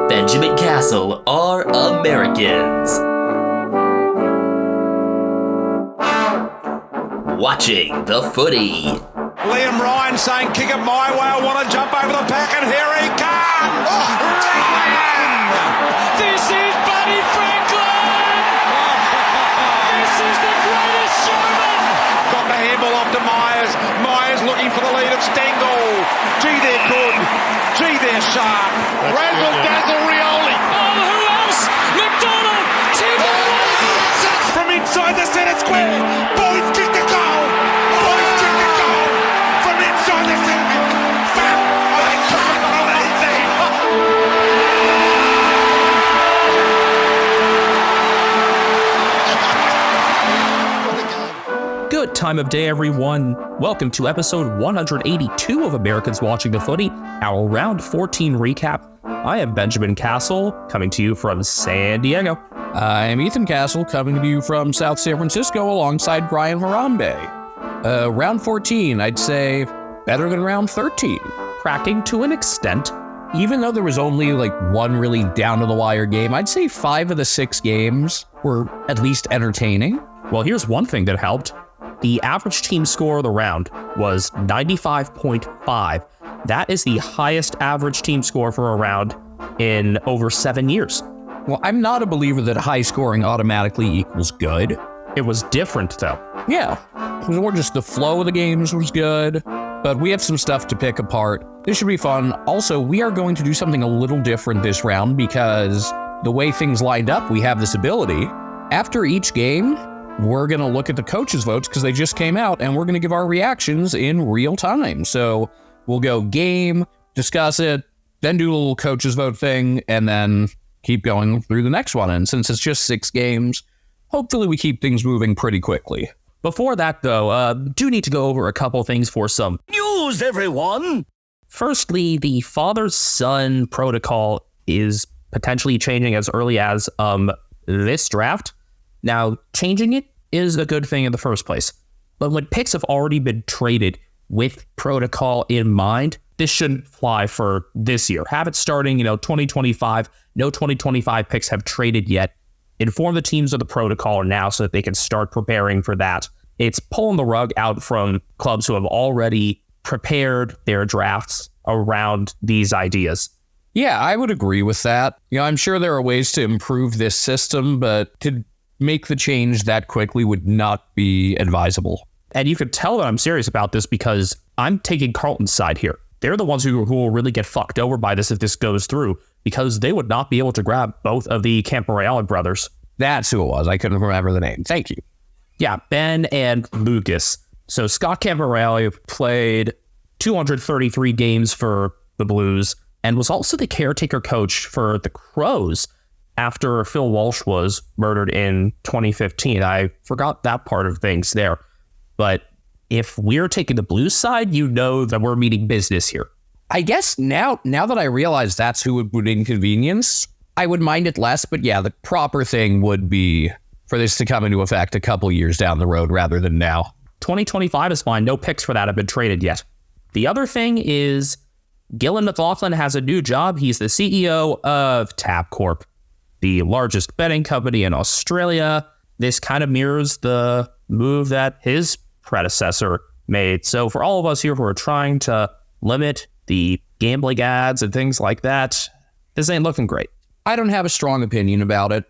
Benjamin Castle are Americans. Watching the footy. Liam Ryan saying, kick it my way, I want to jump over the pack, and here he comes! Ryan! This is Buddy Franklin! This is the greatest showman! Got the handball off to Myers. Myers looking for the lead of Stengel. Gee, they're good. Gee, they're sharp. Razzle dazzle Rioli. Oh, who else? McDonald! From inside the centre square. Boys kick the goal. Boys kick the goal. From inside the centre. Foul. Oh, they can't believe that. Good time of day, everyone. Welcome to episode 182 of Americans Watching the Footy, our round 14 recap. I am Benjamin Castle, coming to you from San Diego. I'm Ethan Castle, coming to you from South San Francisco alongside Brian Harambe. Round 14, I'd say better than round 13. Cracking to an extent. Even though there was only one really down-to-the-wire game, I'd say 5 of the 6 games were at least entertaining. Well, here's one thing that helped. The average team score of the round was 95.5. That is the highest average team score for a round in over 7 years. Well, I'm not a believer that high scoring automatically equals good. It was different, though. Yeah, it was more just the flow of the games was good, but we have some stuff to pick apart. This should be fun. Also, we are going to do something a little different this round because the way things lined up, we have this ability. After each game, we're going to look at the coaches' votes because they just came out, and we're going to give our reactions in real time. So we'll go game, discuss it, then do a little coaches' vote thing, and then keep going through the next one. And since it's just 6 games, hopefully we keep things moving pretty quickly. Before that, though, do need to go over a couple things for some news, everyone! Firstly, the father-son protocol is potentially changing as early as this draft. Now, changing it is a good thing in the first place. But when picks have already been traded with protocol in mind, this shouldn't fly for this year. Have it starting, 2025. No 2025 picks have traded yet. Inform the teams of the protocol now so that they can start preparing for that. It's pulling the rug out from clubs who have already prepared their drafts around these ideas. Yeah, I would agree with that. I'm sure there are ways to improve this system, but to make the change that quickly would not be advisable. And you could tell that I'm serious about this because I'm taking Carlton's side here. They're the ones who will really get fucked over by this if this goes through, because they would not be able to grab both of the Camporeale brothers. That's who it was. I couldn't remember the name. Thank you. Yeah, Ben and Lucas. So Scott Camporeale played 233 games for the Blues and was also the caretaker coach for the Crows after Phil Walsh was murdered in 2015. I forgot that part of things there. But if we're taking the Blues side, you know that we're meeting business here. I guess now that I realize that's who it would inconvenience, I would mind it less. But yeah, the proper thing would be for this to come into effect a couple years down the road rather than now. 2025 is fine. No picks for that have been traded yet. The other thing is Gillan McLaughlin has a new job. He's the CEO of Tabcorp, the largest betting company in Australia. This kind of mirrors the move that his predecessor made. So for all of us here who are trying to limit the gambling ads and things like that, this ain't looking great. I don't have a strong opinion about it.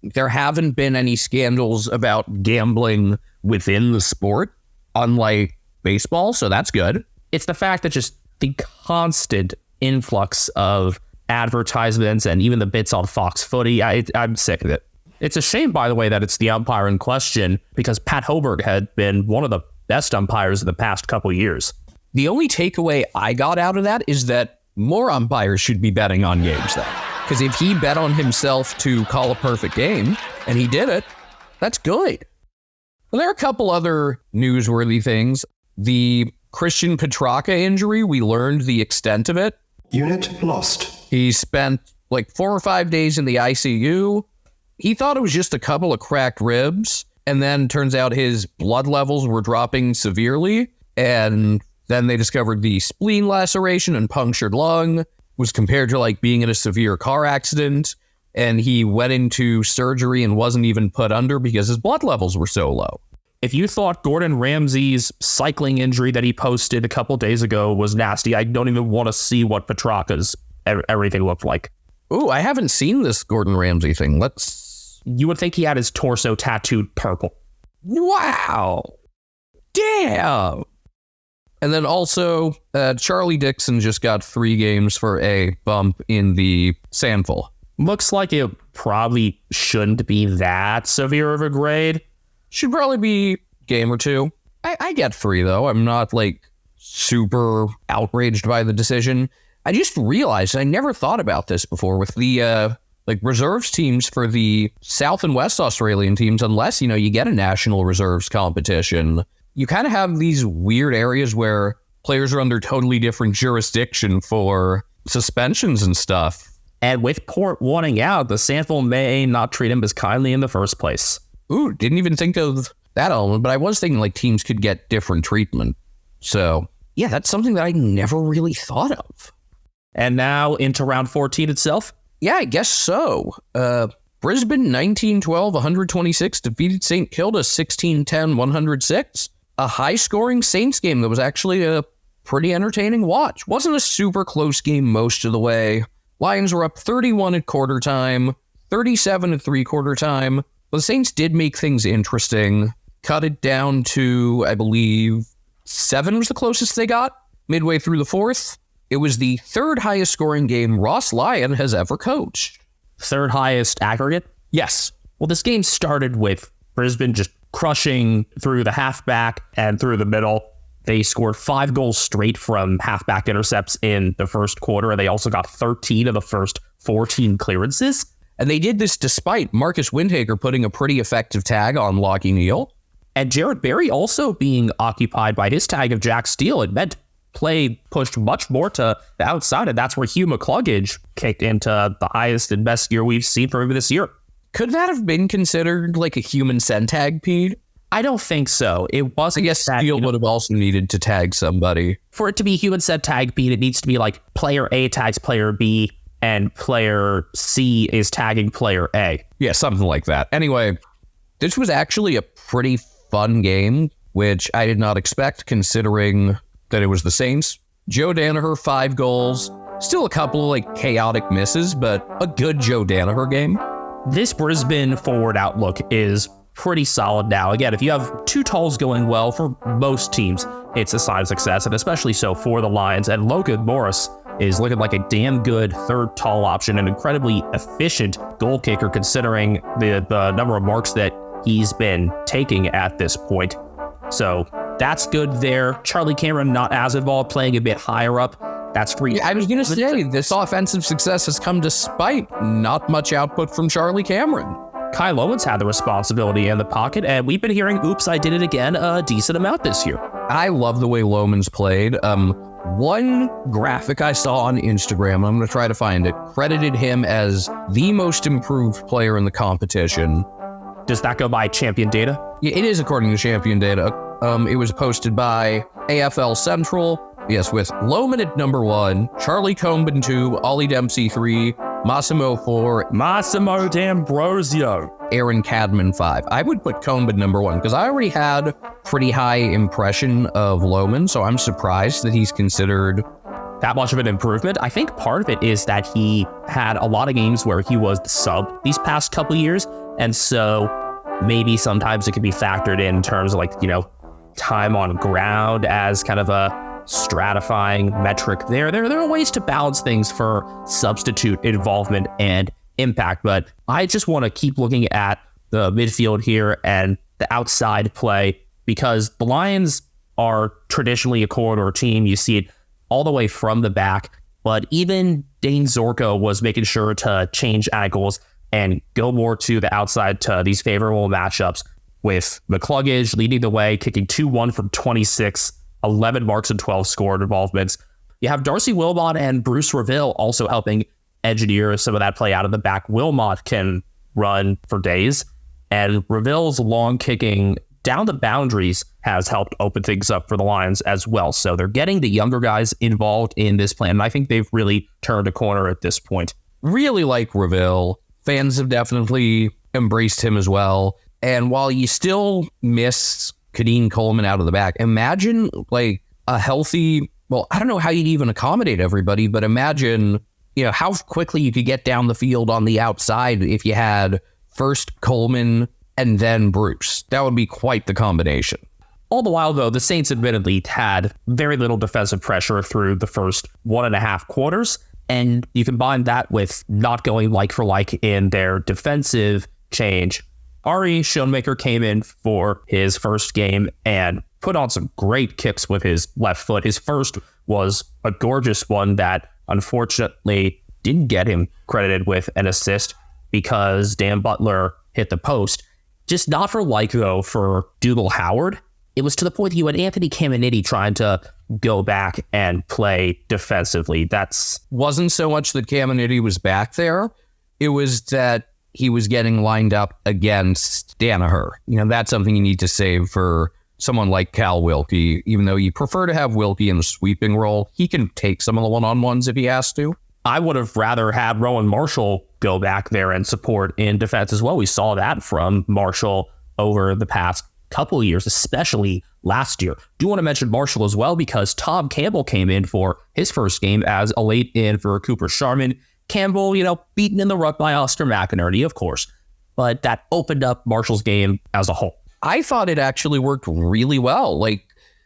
There haven't been any scandals about gambling within the sport, unlike baseball, so that's good. It's the fact that just the constant influx of advertisements and even the bits on Fox Footy, I'm sick of it. It's a shame, by the way, that it's the umpire in question, because Pat Hoberg had been one of the best umpires in the past couple years. The only takeaway I got out of that is that more umpires should be betting on games then. Because if he bet on himself to call a perfect game, and he did it, that's good. Well, there are a couple other newsworthy things. The Christian Petrarca injury, we learned the extent of it. Unit lost. He spent 4 or 5 days in the ICU. He thought it was just a couple of cracked ribs, and then turns out his blood levels were dropping severely, and then they discovered the spleen laceration and punctured lung. was compared to like being in a severe car accident, and he went into surgery and wasn't even put under because his blood levels were so low. If you thought Gordon Ramsay's cycling injury that he posted a couple days ago was nasty, I don't even want to see what Petrarca's everything looked like. Ooh, I haven't seen this Gordon Ramsay thing. You would think he had his torso tattooed purple. Wow. Damn. And then also, Charlie Dixon just got 3 games for a bump in the sample. Looks like it probably shouldn't be that severe of a grade. Should probably be game or 2. I get 3, though. I'm not, like, super outraged by the decision. I just realized I never thought about this before with the reserves teams for the South and West Australian teams, unless, you get a national reserves competition. You kind of have these weird areas where players are under totally different jurisdiction for suspensions and stuff. And with Port wanting out, the sample may not treat him as kindly in the first place. Ooh, didn't even think of that element, but I was thinking like teams could get different treatment. So, yeah, that's something that I never really thought of. And now into round 14 itself? Yeah, I guess so. Brisbane 19-12-126 defeated St. Kilda 16-10-106. A high-scoring Saints game that was actually a pretty entertaining watch. Wasn't a super close game most of the way. Lions were up 31 at quarter time, 37 at three-quarter time. But the Saints did make things interesting. Cut it down to, I believe, 7 was the closest they got. Midway through the fourth, it was the 3rd highest scoring game Ross Lyon has ever coached. 3rd highest aggregate? Yes. Well, this game started with Brisbane just crushing through the halfback and through the middle. They scored 5 goals straight from halfback intercepts in the first quarter, and they also got 13 of the first 14 clearances. And they did this despite Marcus Windhager putting a pretty effective tag on Lockie Neal. And Jared Berry also being occupied by his tag of Jack Steele. It meant play pushed much more to the outside, and that's where Hugh McCluggage kicked into the highest and best year we've seen from him this year. Could that have been considered like a human centipede? I don't think so. It wasn't. I guess Steele would have also needed to tag somebody. For it to be human centipede, it needs to be like player A tags player B, and player C is tagging player A. Yeah, something like that. Anyway, this was actually a pretty fun game, which I did not expect considering that it was the Saints. Joe Danaher, 5 goals. Still a couple of like chaotic misses, but a good Joe Danaher game. This Brisbane forward outlook is pretty solid now. Again, if you have 2 talls going well for most teams, it's a sign of success, and especially so for the Lions. And Logan Morris is looking like a damn good 3rd tall option, an incredibly efficient goal kicker considering the number of marks that he's been taking at this point. So that's good there. Charlie Cameron not as involved, playing a bit higher up. That's free. I was going to say, this offensive success has come despite not much output from Charlie Cameron. Kai Lowen's had the responsibility in the pocket, and we've been hearing, oops, I did it again, a decent amount this year. I love the way Loman's played. One graphic I saw on Instagram, I'm going to try to find it, credited him as the most improved player in the competition. Does that go by Champion Data? Yeah, it is according to Champion Data. It was posted by AFL Central. Yes, with Loman at number 1, Charlie Comben 2, Ollie Dempsey 3, Massimo 4, Massimo D'Ambrosio, Aaron Cadman 5. I would put Comben number 1 because I already had pretty high impression of Loman, so I'm surprised that he's considered that much of an improvement. I think part of it is that he had a lot of games where he was the sub these past couple of years, and so maybe sometimes it could be factored in terms of like, time on ground as kind of a stratifying metric there. There are ways to balance things for substitute involvement and impact, but I just want to keep looking at the midfield here and the outside play because the Lions are traditionally a corridor team. You see it all the way from the back, but even Dane Zorko was making sure to change angles and go more to the outside to these favorable matchups, with McCluggage leading the way, kicking 2-1 from 26, 11 marks and 12 scored involvements. You have Darcy Wilmot and Bruce Reville also helping engineer some of that play out of the back. Wilmot can run for days, and Reville's long kicking down the boundaries has helped open things up for the Lions as well. So they're getting the younger guys involved in this plan. And I think they've really turned a corner at this point. Really like Reville. Fans have definitely embraced him as well. And while you still miss Kadeen Coleman out of the back, imagine like a healthy, well, I don't know how you'd even accommodate everybody, but imagine, how quickly you could get down the field on the outside if you had first Coleman and then Bruce. That would be quite the combination. All the while, though, the Saints admittedly had very little defensive pressure through the first 1.5 quarters. And you combine that with not going like for like in their defensive change. Ari Schoenmaker came in for his first game and put on some great kicks with his left foot. His first was a gorgeous one that unfortunately didn't get him credited with an assist because Dan Butler hit the post. Just not for like, though, for Dougal Howard. It was to the point that you had Anthony Caminiti trying to go back and play defensively. Wasn't so much that Caminiti was back there. It was that he was getting lined up against Danaher. That's something you need to save for someone like Cal Wilkie. Even though you prefer to have Wilkie in the sweeping role, he can take some of the one-on-ones if he has to. I would have rather had Rowan Marshall go back there and support in defense as well. We saw that from Marshall over the past couple of years, especially last year. Do want to mention Marshall as well because Tom Campbell came in for his first game as a late in for Cooper Sharman. Campbell, beaten in the ruck by Oscar McInerney, of course, but that opened up Marshall's game as a whole. I thought it actually worked really well.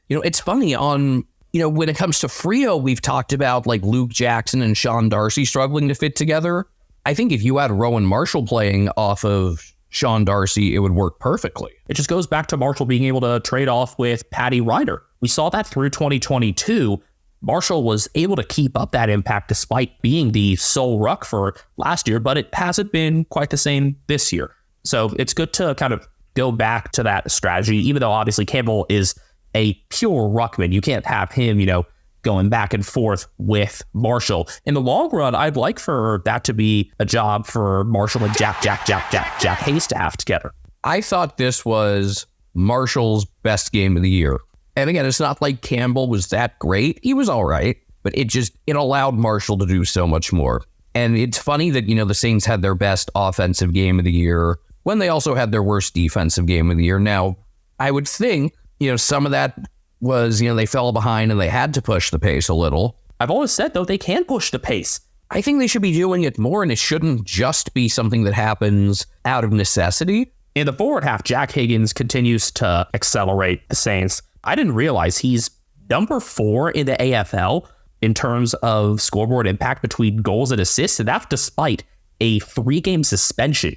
It's funny when it comes to Frio, we've talked about like Luke Jackson and Sean Darcy struggling to fit together. I think if you had Rowan Marshall playing off of Sean Darcy, it would work perfectly. It just goes back to Marshall being able to trade off with Patty Ryder. We saw that through 2022. Marshall was able to keep up that impact despite being the sole ruck for last year, but it hasn't been quite the same this year. So it's good to kind of go back to that strategy, even though obviously Campbell is a pure ruckman. You can't have him, going back and forth with Marshall. In the long run, I'd like for that to be a job for Marshall and Jack Hayes to have together. I thought this was Marshall's best game of the year. And again, it's not like Campbell was that great. He was all right, but it allowed Marshall to do so much more. And it's funny that, the Saints had their best offensive game of the year when they also had their worst defensive game of the year. Now, I would think, some of that was, they fell behind and they had to push the pace a little. I've always said, though, they can push the pace. I think they should be doing it more, and it shouldn't just be something that happens out of necessity. In the forward half, Jack Higgins continues to accelerate the Saints. I didn't realize he's number 4 in the AFL in terms of scoreboard impact between goals and assists, and that's despite a 3-game suspension.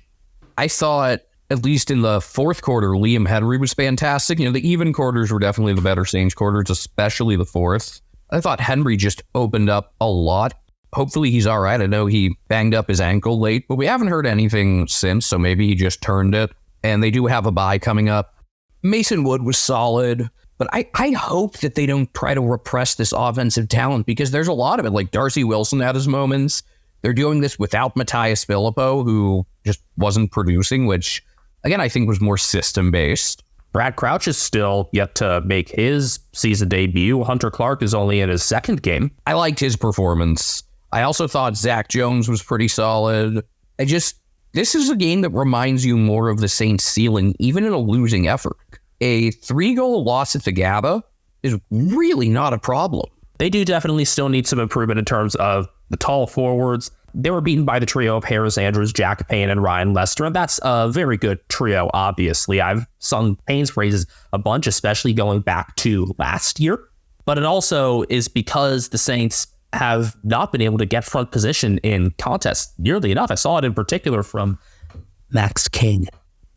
I saw it, at least in the fourth quarter, Liam Henry was fantastic. The even quarters were definitely the better Saints quarters, especially the fourth. I thought Henry just opened up a lot. Hopefully he's all right. I know he banged up his ankle late, but we haven't heard anything since, so maybe he just turned it. And they do have a bye coming up. Mason Wood was solid. But I hope that they don't try to repress this offensive talent because there's a lot of it. Like Darcy Wilson had his moments. They're doing this without Matthias Filippo, who just wasn't producing, which, again, I think was more system-based. Brad Crouch is still yet to make his season debut. Hunter Clark is only in his second game. I liked his performance. I also thought Zach Jones was pretty solid. This is a game that reminds you more of the Saints' ceiling, even in a losing effort. A 3-goal loss at the GABA is really not a problem. They do definitely still need some improvement in terms of the tall forwards. They were beaten by the trio of Harris Andrews, Jack Payne, and Ryan Lester, and that's a very good trio, obviously. I've sung Payne's praises a bunch, especially going back to last year. But it also is because the Saints have not been able to get front position in contests nearly enough. I saw it in particular from Max King.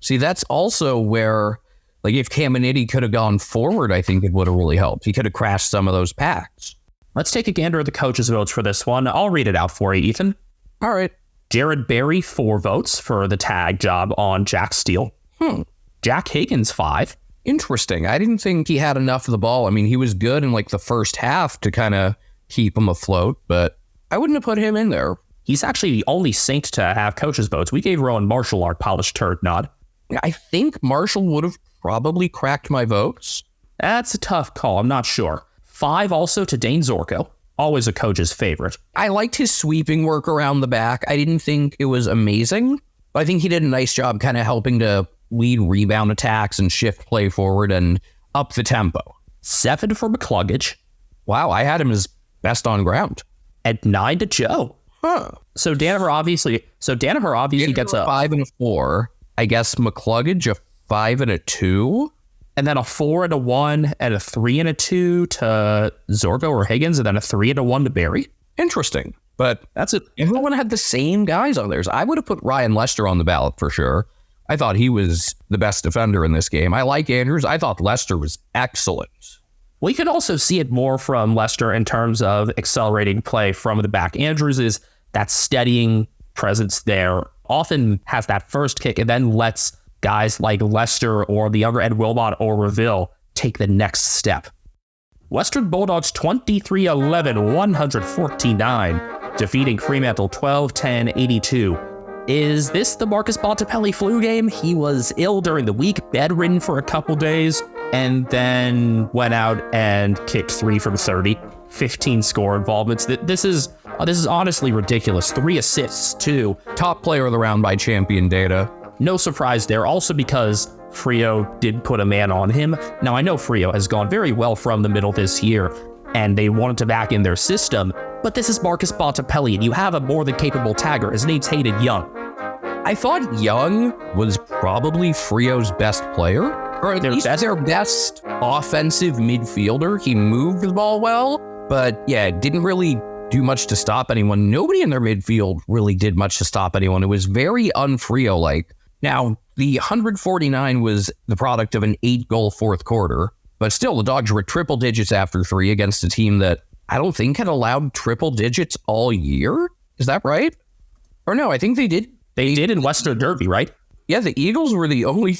See, that's also where, like, if Caminiti could have gone forward, I think it would have really helped. He could have crashed some of those packs. Let's take a gander at the coaches' votes for this one. I'll read it out for you, Ethan. All right. Jared Berry, 4 votes for the tag job on Jack Steele. Jack Higgins, 5. Interesting. I didn't think he had enough of the ball. I mean, he was good in like the first half to kind of keep him afloat, but I wouldn't have put him in there. He's actually the only Saint to have coaches' votes. We gave Rowan Marshall our polished turd nod. I think Marshall would have probably cracked my votes. That's a tough call. I'm not sure. 5 also to Dane Zorko. Always a coach's favorite. I liked his sweeping work around the back. I didn't think it was amazing, but I think he did a nice job kind of helping to lead rebound attacks and shift play forward and up the tempo. 7 for McCluggage. Wow, I had him as best on ground. And 9 to Joe. Huh. So Danaher obviously gets a 5 and a 4. I guess McCluggage a 5 and a 2. And then a 4 and a 1 and a 3 and a 2 to Zorgo or Higgins, and then a 3 and a 1 to Barry. Interesting. But That's it. everyone had the same guys on theirs. I would have put Ryan Lester on the ballot for sure. I thought he was the best defender in this game. I like Andrews. I thought Lester was excellent. We could also see it more from Lester in terms of accelerating play from the back. Andrews is that steadying presence there, often has that first kick and then lets guys like Lester or the younger Ed Wilmot or Reville take the next step. Western Bulldogs 23-11, 149, defeating Fremantle 12-10, 82. Is this the Marcus Bontempelli flu game? He was ill during the week, bedridden for a couple days, and then went out and kicked 3 from 30, 15 score involvements. This is honestly ridiculous. 3 assists too. Top player of the round by champion data. No surprise there, also because Freo did put a man on him. Now, I know Freo has gone very well from the middle this year, and they wanted to back in their system, but this is Marcus Bontempelli, and you have a more than capable tagger. His name's Hayden Young. I thought Young was probably Freo's best player, or at least their best offensive midfielder. He moved the ball well, but yeah, didn't really do much to stop anyone. Nobody in their midfield really did much to stop anyone. It was very un-Freo-like. Now, the 149 was the product of an 8-goal fourth quarter, but still, the Dogs were triple digits after 3 against a team that I don't think had allowed triple digits all year. Is that right? Or no, I think they did. They did in Western Derby, right? Yeah, the Eagles were the only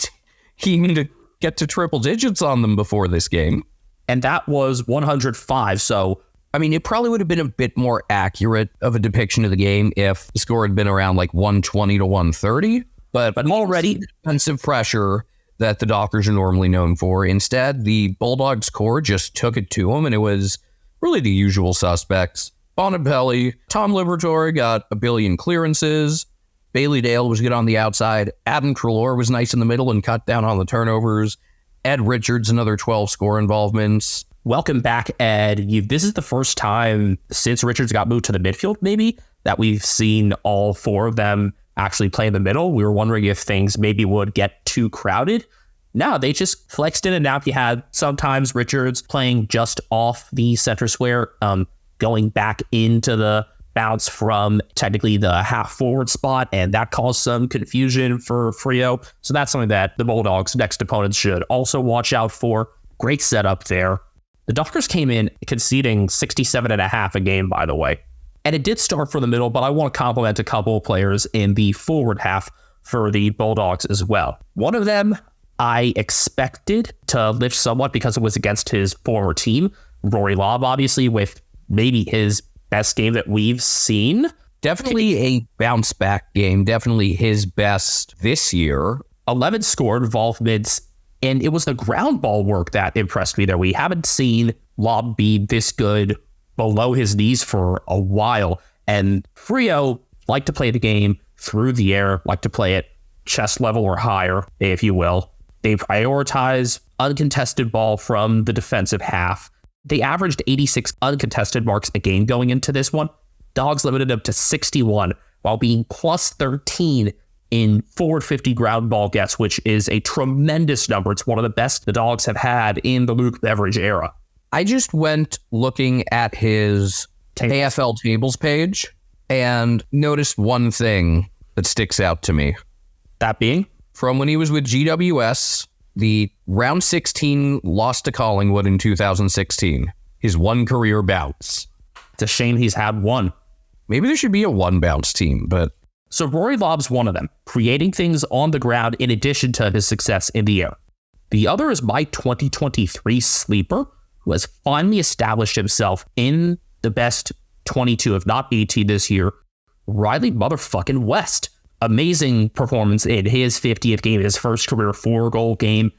team to get to triple digits on them before this game. And that was 105, so I mean, it probably would have been a bit more accurate of a depiction of the game if the score had been around like 120 to 130. But already defensive pressure that the Dockers are normally known for. Instead, the Bulldogs core just took it to them, and it was really the usual suspects. Bontempelli, Tom Liberatore got a billion clearances. Bailey Dale was good on the outside. Adam Treloar was nice in the middle and cut down on the turnovers. Ed Richards, another 12 score involvements. Welcome back, Ed. This is the first time since Richards got moved to the midfield, maybe, that we've seen all 4 of them actually play in the middle. We were wondering if things maybe would get too crowded. No, they just flexed in and out. You had sometimes Richards playing just off the center square, going back into the bounce from technically the half forward spot, and that caused some confusion for Freo. So that's something that the Bulldogs' next opponents should also watch out for. Great setup there. The Dockers came in conceding 67.5 a game, by the way. And it did start from the middle, but I want to compliment a couple of players in the forward half for the Bulldogs as well. One of them I expected to lift somewhat because it was against his former team. Rory Lobb, obviously, with maybe his best game that we've seen. Definitely a bounce back game. Definitely his best this year. 11 scored involvements, and it was the ground ball work that impressed me there. We haven't seen Lobb be this good below his knees for a while, and Freo like to play the game through the air, like to play it chest level or higher, if you will. They prioritize uncontested ball from the defensive half. They averaged 86 uncontested marks a game going into this one. Dogs limited them to 61 while being plus 13 in forward 50 ground ball gets, which is a tremendous number. It's one of the best the Dogs have had in the Luke Beveridge era. I just went looking at his AFL tables page and noticed one thing that sticks out to me. That being? From when he was with GWS, the round 16 loss to Collingwood in 2016. His one career bounce. It's a shame he's had one. Maybe there should be a one bounce team, but... So Rory Lobb's one of them, creating things on the ground in addition to his success in the air. The other is my 2023 sleeper, who has finally established himself in the best 22, if not 18 this year, Riley motherfucking West. Amazing performance in his 50th game, his first career 4-goal game.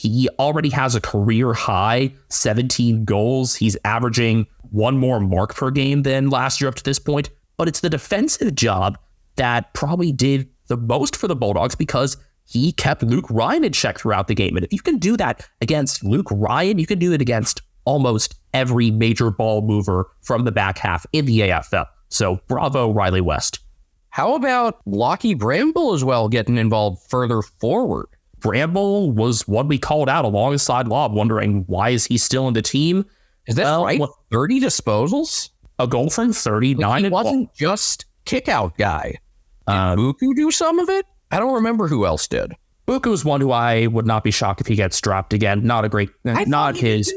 He already has a career high 17 goals. He's averaging one more mark per game than last year up to this point. But it's the defensive job that probably did the most for the Bulldogs because he kept Luke Ryan in check throughout the game. And if you can do that against Luke Ryan, you can do it against almost every major ball mover from the back half in the AFL. So bravo, Riley West. How about Lockie Bramble as well getting involved further forward? Bramble was one we called out alongside Lob, wondering why is he still in the team? Is that right? 30 disposals? A goal from 39. He wasn't just kick-out guy. Did Buku do some of it? I don't remember who else did. Buku's one who I would not be shocked if he gets dropped again. Not a great, not his.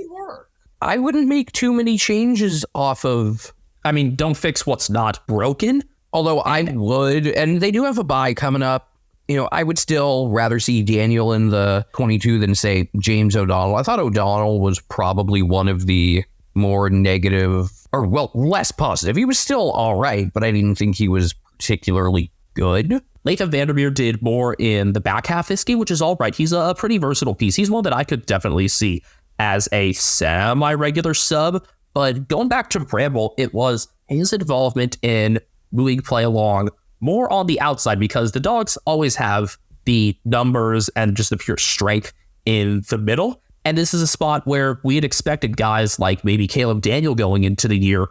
I wouldn't make too many changes off of. I mean, don't fix what's not broken. Although I would, and they do have a bye coming up. You know, I would still rather see Daniel in the 22 than, say, James O'Donnell. I thought O'Donnell was probably one of the more negative, or, well, less positive. He was still all right, but I didn't think he was particularly good. Lathan Vandermeer did more in the back half this game, which is all right. He's a pretty versatile piece. He's one that I could definitely see as a semi-regular sub. But going back to Bramble, it was his involvement in moving play along more on the outside because the Dogs always have the numbers and just the pure strength in the middle. And this is a spot where we had expected guys like maybe Caleb Daniel going into the year,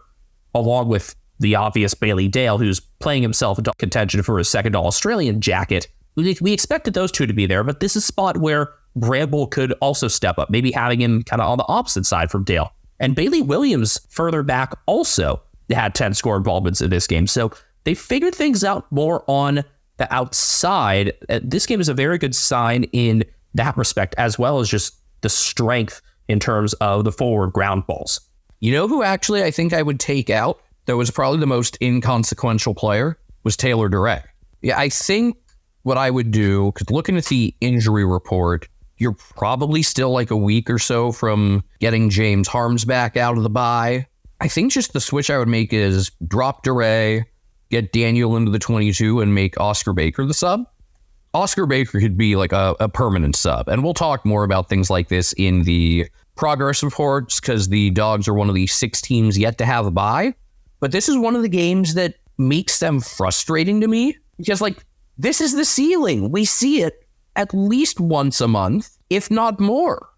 along with the obvious Bailey Dale, who's playing himself into contention for his second All-Australian jacket. We expected those two to be there, but this is a spot where Bramble could also step up, maybe having him kind of on the opposite side from Dale. And Bailey Williams further back also had 10 score involvements in this game. So they figured things out more on the outside. This game is a very good sign in that respect, as well as just the strength in terms of the forward ground balls. You know who actually I think I would take out that was probably the most inconsequential player was Taylor Duray. Yeah, I think what I would do, because looking at the injury report, you're probably still like a week or so from getting James Harms back out of the bye. I think just the switch I would make is drop Duray, get Daniel into the 22 and make Oscar Baker the sub. Oscar Baker could be like a permanent sub. And we'll talk more about things like this in the progress reports because the Dogs are one of the 6 teams yet to have a bye. But this is one of the games that makes them frustrating to me because, like, this is the ceiling. We see it at least once a month, if not more.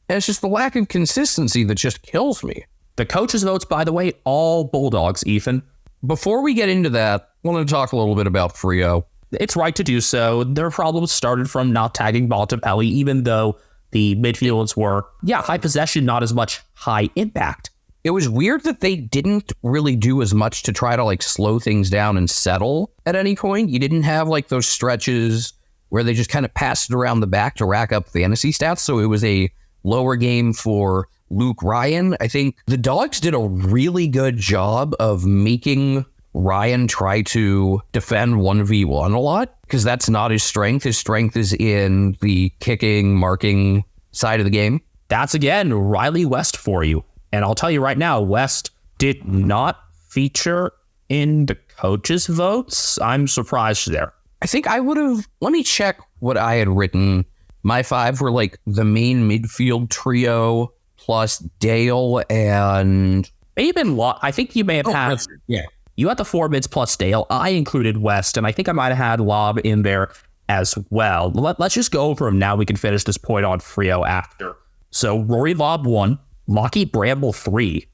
And it's just the lack of consistency that just kills me. The coaches' votes, by the way, all Bulldogs, Ethan. Before we get into that, I want to talk a little bit about Freo. It's right to do so. Their problems started from not tagging Bontempelli, even though the midfields were, high possession, not as much high impact. It was weird that they didn't really do as much to try to like slow things down and settle at any point. You didn't have like those stretches where they just kind of passed it around the back to rack up fantasy stats. So it was a lower game for Luke Ryan. I think the Dogs did a really good job of making Ryan try to defend 1v1 a lot because that's not his strength. His strength is in the kicking, marking side of the game. That's, again, Riley West for you. And I'll tell you right now, West did not feature in the coaches' votes. I'm surprised there. I think I would have... Let me check what I had written. My 5 were like the main midfield trio plus Dale and... I think you may have had... Yeah. You had the 4 mids plus Dale. I included West, and I think I might have had Lob in there as well. Let's just go over them now. We can finish this point on Freo after. So Rory Lob 1, Lockie Bramble 3,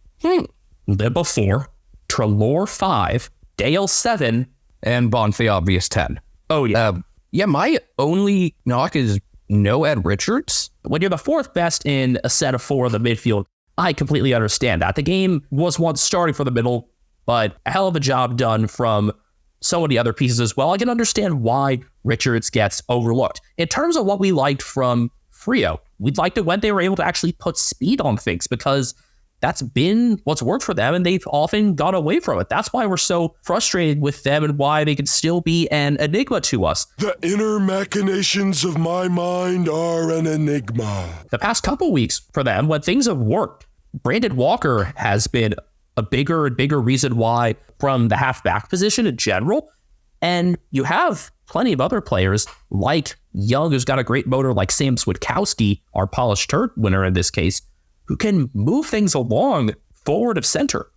Libba 4, Treloar 5, Dale 7, and Bonf the obvious 10. Oh, yeah. My only knock is no Ed Richards. When you're the 4th best in a set of 4 of the midfield, I completely understand that. The game was once starting for the middle, but a hell of a job done from so many other pieces as well. I can understand why Richards gets overlooked. In terms of what we liked from Freo, we liked it when they were able to actually put speed on things because that's been what's worked for them, and they've often gone away from it. That's why we're so frustrated with them and why they can still be an enigma to us. The inner machinations of my mind are an enigma. The past couple weeks for them, when things have worked, Brandon Walker has been a bigger and bigger reason why from the halfback position in general. And you have plenty of other players like young who's got a great motor like Sam Switkowski, our polished turd winner in this case, who can move things along forward of center.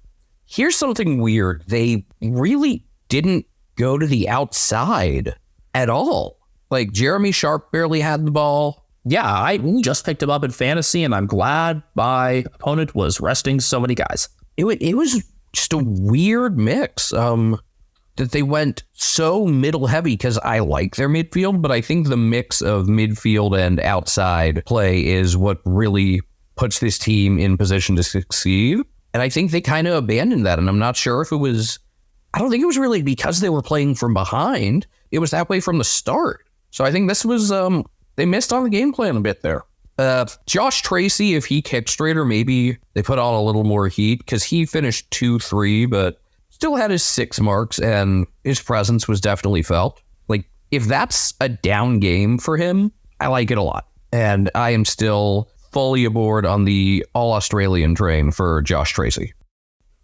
Here's something weird. They really didn't go to the outside at all. Like, Jeremy Sharp barely had the ball. Yeah, I just picked him up in fantasy, and I'm glad my opponent was resting so many guys. It was just a weird mix that they went so middle heavy, because I like their midfield, but I think the mix of midfield and outside play is what really puts this team in position to succeed. And I think they kind of abandoned that, and I'm not sure if it was... I don't think it was really because they were playing from behind. It was that way from the start. So I think this was... they missed on the game plan a bit there. Josh Tracy, if he kicked straighter, maybe they put on a little more heat, because he finished 2-3, but still had his 6 marks, and his presence was definitely felt. Like, if that's a down game for him, I like it a lot. And I am still fully aboard on the all-Australian train for Josh Tracy.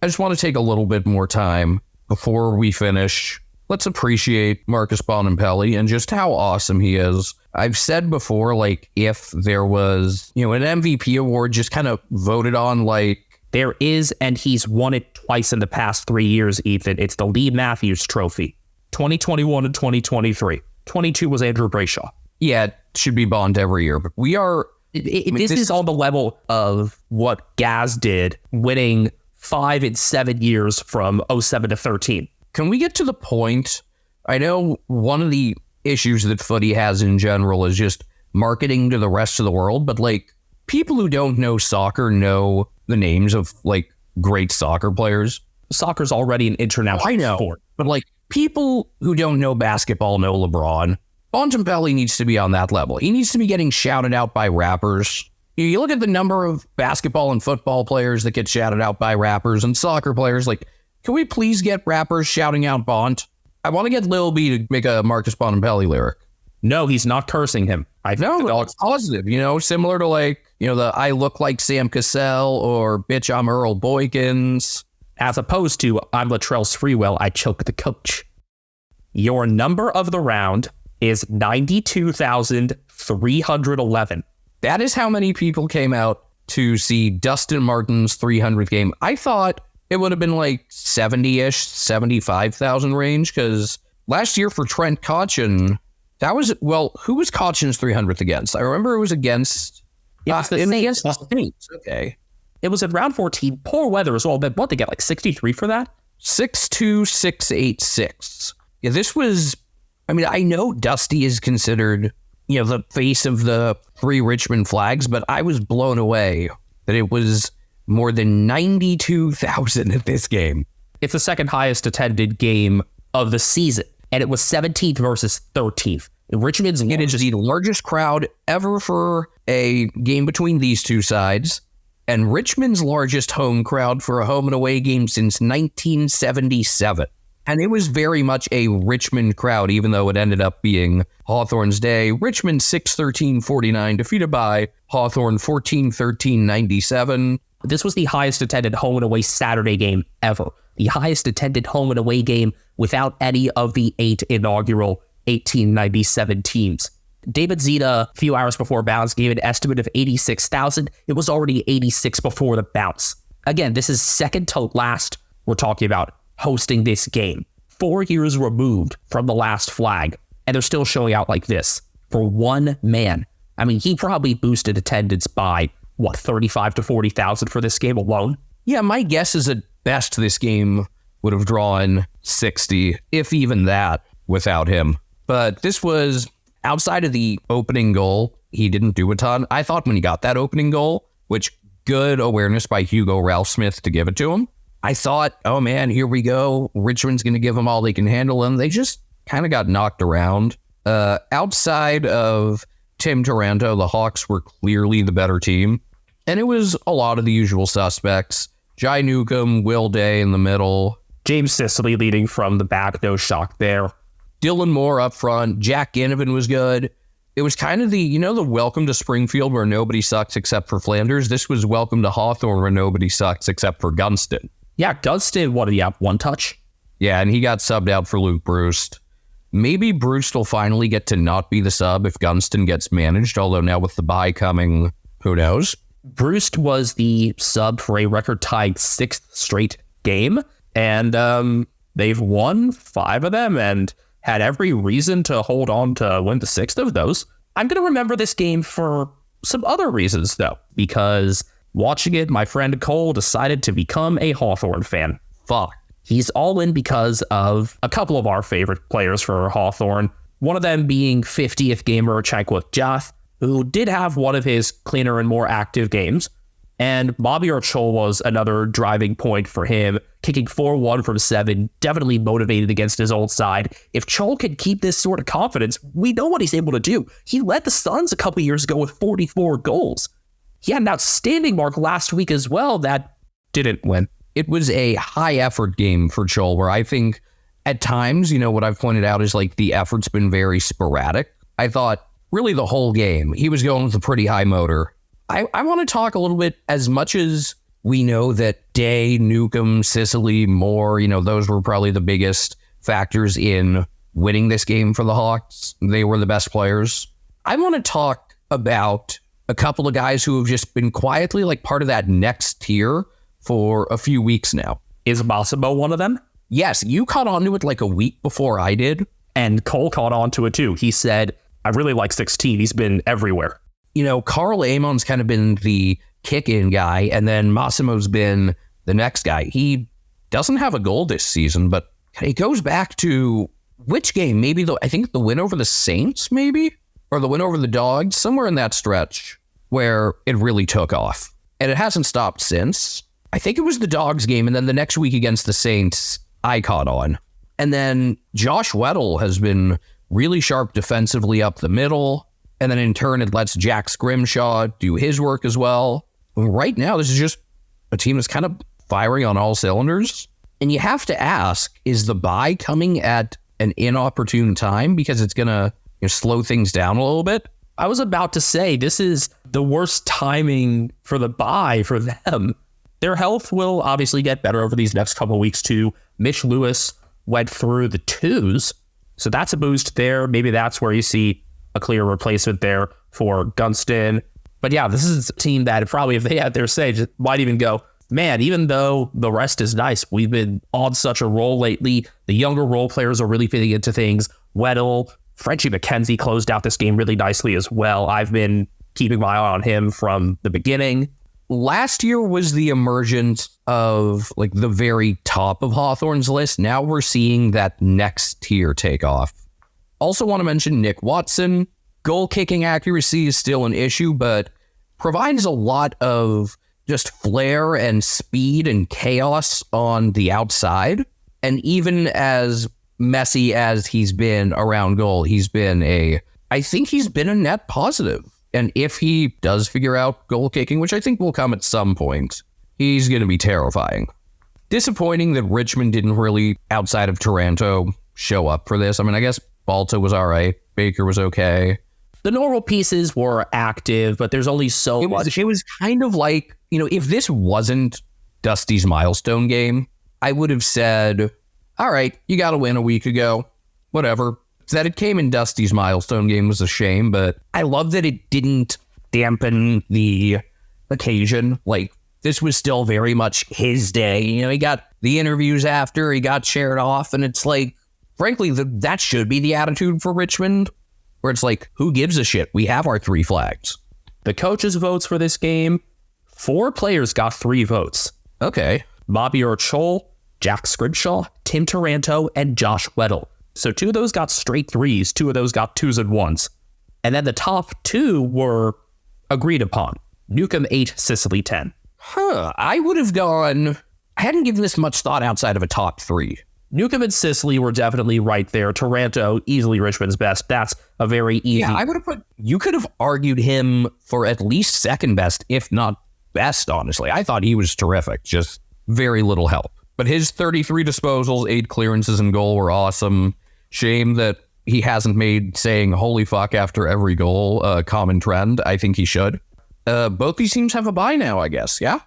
I just want to take a little bit more time before we finish. Let's appreciate Marcus Bontempelli and just how awesome he is. I've said before, like, if there was, an MVP award just kind of voted on, like... There is, and he's won it twice in the past 3 years, Ethan. It's the Lee Matthews Trophy. 2021 and 2023. 22 was Andrew Brayshaw. Yeah, it should be Bond every year, but we are... This is on the level of what Gaz did, winning 5 in 7 years from 07 to 13. Can we get to the point? I know one of the issues that Footy has in general is just marketing to the rest of the world, but like, people who don't know soccer know the names of like great soccer players. Soccer's already an international sport. But like, people who don't know basketball know LeBron. Bontempelli needs to be on that level. He needs to be getting shouted out by rappers. You look at the number of basketball and football players that get shouted out by rappers, and soccer players. Like, can we please get rappers shouting out Bont? I want to get Lil B to make a Marcus Bontempelli lyric. No, he's not cursing him. No, it's positive, similar to like, the I look like Sam Cassell or bitch, I'm Earl Boykins. As opposed to I'm Latrell Sprewell, I choke the coach. Your number of the round is 92,311. That is how many people came out to see Dustin Martin's 300th game. I thought it would have been like 70-ish, 75,000 range, because last year for Trent Cotchin, that was, who was Cotchin's 300th against? I remember it was against... It was the Saints. Okay. It was in round 14. Poor weather as well. But what, they get like 63 for that? 62686. Yeah, this was... I know Dusty is considered, the face of the 3 Richmond flags, but I was blown away that it was more than 92,000 at this game. It's the second highest attended game of the season, and it was 17th versus 13th. Richmond's it is the largest crowd ever for a game between these two sides, and Richmond's largest home crowd for a home and away game since 1977. And it was very much a Richmond crowd, even though it ended up being Hawthorn's day. Richmond 6-13-49, defeated by Hawthorn 14-13-97. This was the highest attended home and away Saturday game ever. The highest attended home and away game without any of the 8 inaugural 1897 teams. David Zeta, a few hours before bounce, gave an estimate of 86,000. It was already 86 before the bounce. Again, this is second to last we're talking about hosting this game. 4 years removed from the last flag, and they're still showing out like this for one man. He probably boosted attendance by, 35 to 40,000 for this game alone? Yeah, my guess is at best this game would have drawn 60, if even that, without him. But this was, outside of the opening goal, he didn't do a ton. I thought when he got that opening goal, which good awareness by Hugo Ralphsmith to give it to him, I thought, oh man, here we go. Richmond's going to give them all they can handle, and they just kind of got knocked around. Outside of Tim Taranto, the Hawks were clearly the better team, and it was a lot of the usual suspects. Jai Newcomb, Will Day in the middle. James Sicily leading from the back, no shock there. Dylan Moore up front. Jack Ginnivan was good. It was kind of the, the welcome to Springfield where nobody sucks except for Flanders. This was welcome to Hawthorn where nobody sucks except for Gunston. Yeah, Gunston, one touch? Yeah, and he got subbed out for Luke Bruce. Maybe Bruce will finally get to not be the sub if Gunston gets managed, although now with the bye coming, who knows? Bruce was the sub for a record-tied 6th straight game, and they've won 5 of them and had every reason to hold on to win the 6th of those. I'm going to remember this game for some other reasons, though, because watching it, my friend Cole decided to become a Hawthorn fan. Fuck. He's all in because of a couple of our favorite players for Hawthorn, one of them being 50th gamer Chanquith Jath, who did have one of his cleaner and more active games, and Bobby Chol was another driving point for him, kicking 4-1 from 7, definitely motivated against his old side. If Chol can keep this sort of confidence, we know what he's able to do. He led the Suns a couple years ago with 44 goals. He had an outstanding mark last week as well that didn't win. It was a high effort game for Chol, where I think at times, what I've pointed out is like the effort's been very sporadic. I thought really the whole game, he was going with a pretty high motor. I want to talk a little bit, as much as we know that Day, Newcomb, Sicily, Moore, those were probably the biggest factors in winning this game for the Hawks. They were the best players. I want to talk about a couple of guys who have just been quietly like part of that next tier for a few weeks now. Is Massimo one of them? Yes, you caught on to it like a week before I did. And Cole caught on to it too. He said, I really like 16. He's been everywhere. Carl Amon's kind of been the kick-in guy, and then Massimo's been the next guy. He doesn't have a goal this season, but it goes back to which game? Maybe I think the win over the Saints, maybe? Or the win over the Dogs, somewhere in that stretch where it really took off. And it hasn't stopped since. I think it was the Dogs game, and then the next week against the Saints, I caught on. And then Josh Weddle has been really sharp defensively up the middle. And then in turn, it lets Jack Scrimshaw do his work as well. Right now, this is just a team that's kind of firing on all cylinders. And you have to ask, is the bye coming at an inopportune time because it's going to slow things down a little bit? I was about to say, this is the worst timing for the bye for them. Their health will obviously get better over these next couple of weeks too. Mitch Lewis went through the 2s, so that's a boost there. Maybe that's where you see a clear replacement there for Gunston. But yeah, this is a team that probably, if they had their say, just might even go, man, even though the rest is nice, we've been on such a roll lately. The younger role players are really fitting into things. Weddle, Frenchie McKenzie closed out this game really nicely as well. I've been keeping my eye on him from the beginning. Last year was the emergence of like the very top of Hawthorne's list. Now we're seeing that next tier take off. Also want to mention Nick Watson. Goal kicking accuracy is still an issue, but provides a lot of just flair and speed and chaos on the outside. And even as messy as he's been around goal, I think he's been a net positive. And if he does figure out goal kicking, which I think will come at some point, he's going to be terrifying. Disappointing that Richmond didn't really, outside of Toronto, show up for this. I mean, I guess Balta was all right. Baker was okay. The normal pieces were active, but there's only so much. It was kind of like, if this wasn't Dusty's milestone game, I would have said, all right, you got to win a week ago. Whatever. That it came in Dusty's milestone game was a shame, but I love that it didn't dampen the occasion. Like, this was still very much his day. He got the interviews after, he got shared off, and it's like, frankly, that should be the attitude for Richmond, where it's like, who gives a shit? We have our 3 flags. The coaches' votes for this game, 4 players got 3 votes. Okay. Bobby Chol, Jack Scrimshaw, Tim Taranto, and Josh Weddle. So 2 of those got straight 3s, 2 of those got 2s and 1s. And then the top 2 were agreed upon. Newcomb 8, Sicily 10. I would have gone, I hadn't given this much thought outside of a top 3. Newcomb and Sicily were definitely right there. Taranto, easily Richmond's best. That's a very easy. Yeah, I would have you could have argued him for at least second best, if not best, honestly. I thought he was terrific, just very little help. But his 33 disposals, 8 clearances and goal were awesome. Shame that he hasn't made saying holy fuck after every goal a common trend. I think he should. Both these teams have a bye now, I guess, yeah?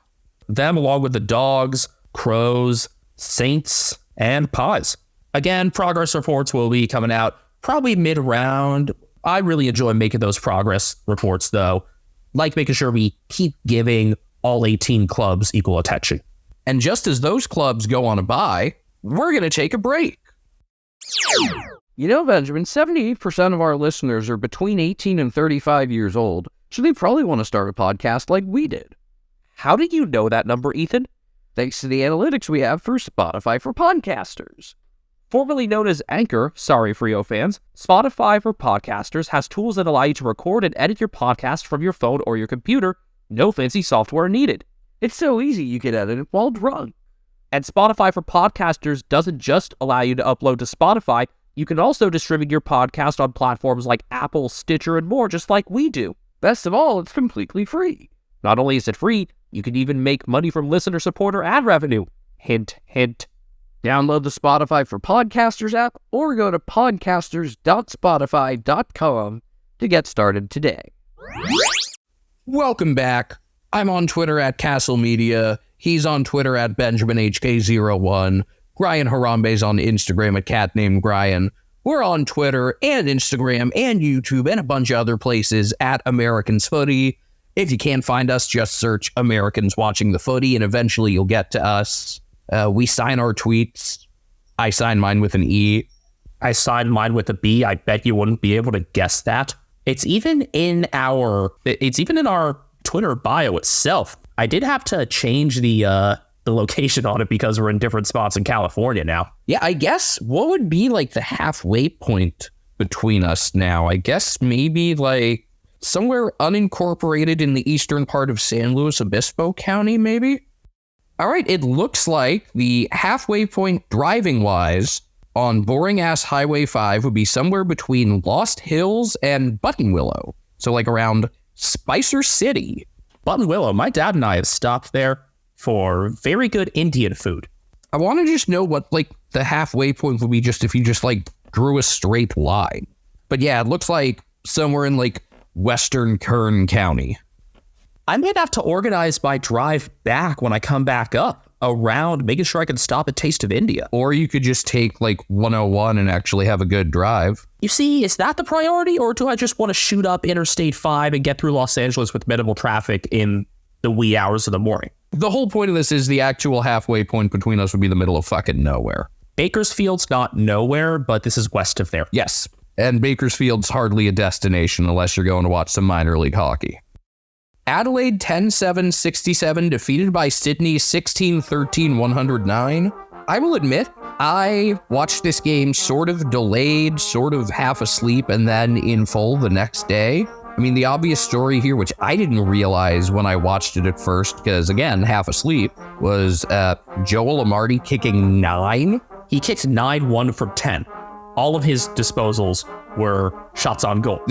Them along with the Dogs, Crows, Saints, and Pies. Again, progress reports will be coming out probably mid-round. I really enjoy making those progress reports, though. Like making sure we keep giving all 18 clubs equal attention. And just as those clubs go on a bye, we're going to take a break. You know, Benjamin, 78% of our listeners are between 18 and 35 years old, so they probably want to start a podcast like we did. How did you know that number, Ethan? Thanks to the analytics we have for Spotify for Podcasters. Formerly known as Anchor, sorry Frio fans, Spotify for Podcasters has tools that allow you to record and edit your podcast from your phone or your computer. No fancy software needed. It's so easy you can edit it while drunk. And Spotify for Podcasters doesn't just allow you to upload to Spotify, you can also distribute your podcast on platforms like Apple, Stitcher, and more, just like we do. Best of all, it's completely free. Not only is it free, you can even make money from listener support or ad revenue. Hint, hint. Download the Spotify for Podcasters app or go to podcasters.spotify.com to get started today. Welcome back. I'm on Twitter at Castle Media. He's on Twitter at BenjaminHK01. Brian Harambe's on Instagram at CatNamedBrian. We're on Twitter and Instagram and YouTube and a bunch of other places at Americans Footy. If you can't find us, just search Americans Watching the Footy and eventually you'll get to us. We sign our tweets. I sign mine with an E. I signed mine with a B. I bet you wouldn't be able to guess that. It's even in our Twitter bio itself. I did have to change the location on it because we're in different spots in California now. Yeah, I guess what would be like the halfway point between us now? I guess maybe like somewhere unincorporated in the eastern part of San Luis Obispo County, maybe? All right, it looks like the halfway point driving-wise on boring-ass Highway 5 would be somewhere between Lost Hills and Buttonwillow. So like around Spicer City. Buttonwillow, my dad and I have stopped there for very good Indian food. I want to just know what like the halfway point would be just if you just like drew a straight line. But yeah, it looks like somewhere in like Western Kern County. I might have to organize my drive back when I come back up around making sure I can stop at Taste of India. Or you could just take like 101 and actually have a good drive. You see, is that the priority, or do I just want to shoot up Interstate 5 and get through Los Angeles with minimal traffic in the wee hours of the morning? The whole point of this is the actual halfway point between us would be the middle of fucking nowhere. Bakersfield's not nowhere, but this is west of there. Yes, and Bakersfield's hardly a destination unless you're going to watch some minor league hockey. Adelaide 10-7-67 defeated by Sydney 16-13-109. I will admit, I watched this game sort of delayed, sort of half asleep, and then in full the next day. I mean, the obvious story here, which I didn't realize when I watched it at first, because again, half asleep, was Joel Amartey kicking 9. He kicked 9 1 from 10. All of his disposals were shots on goal.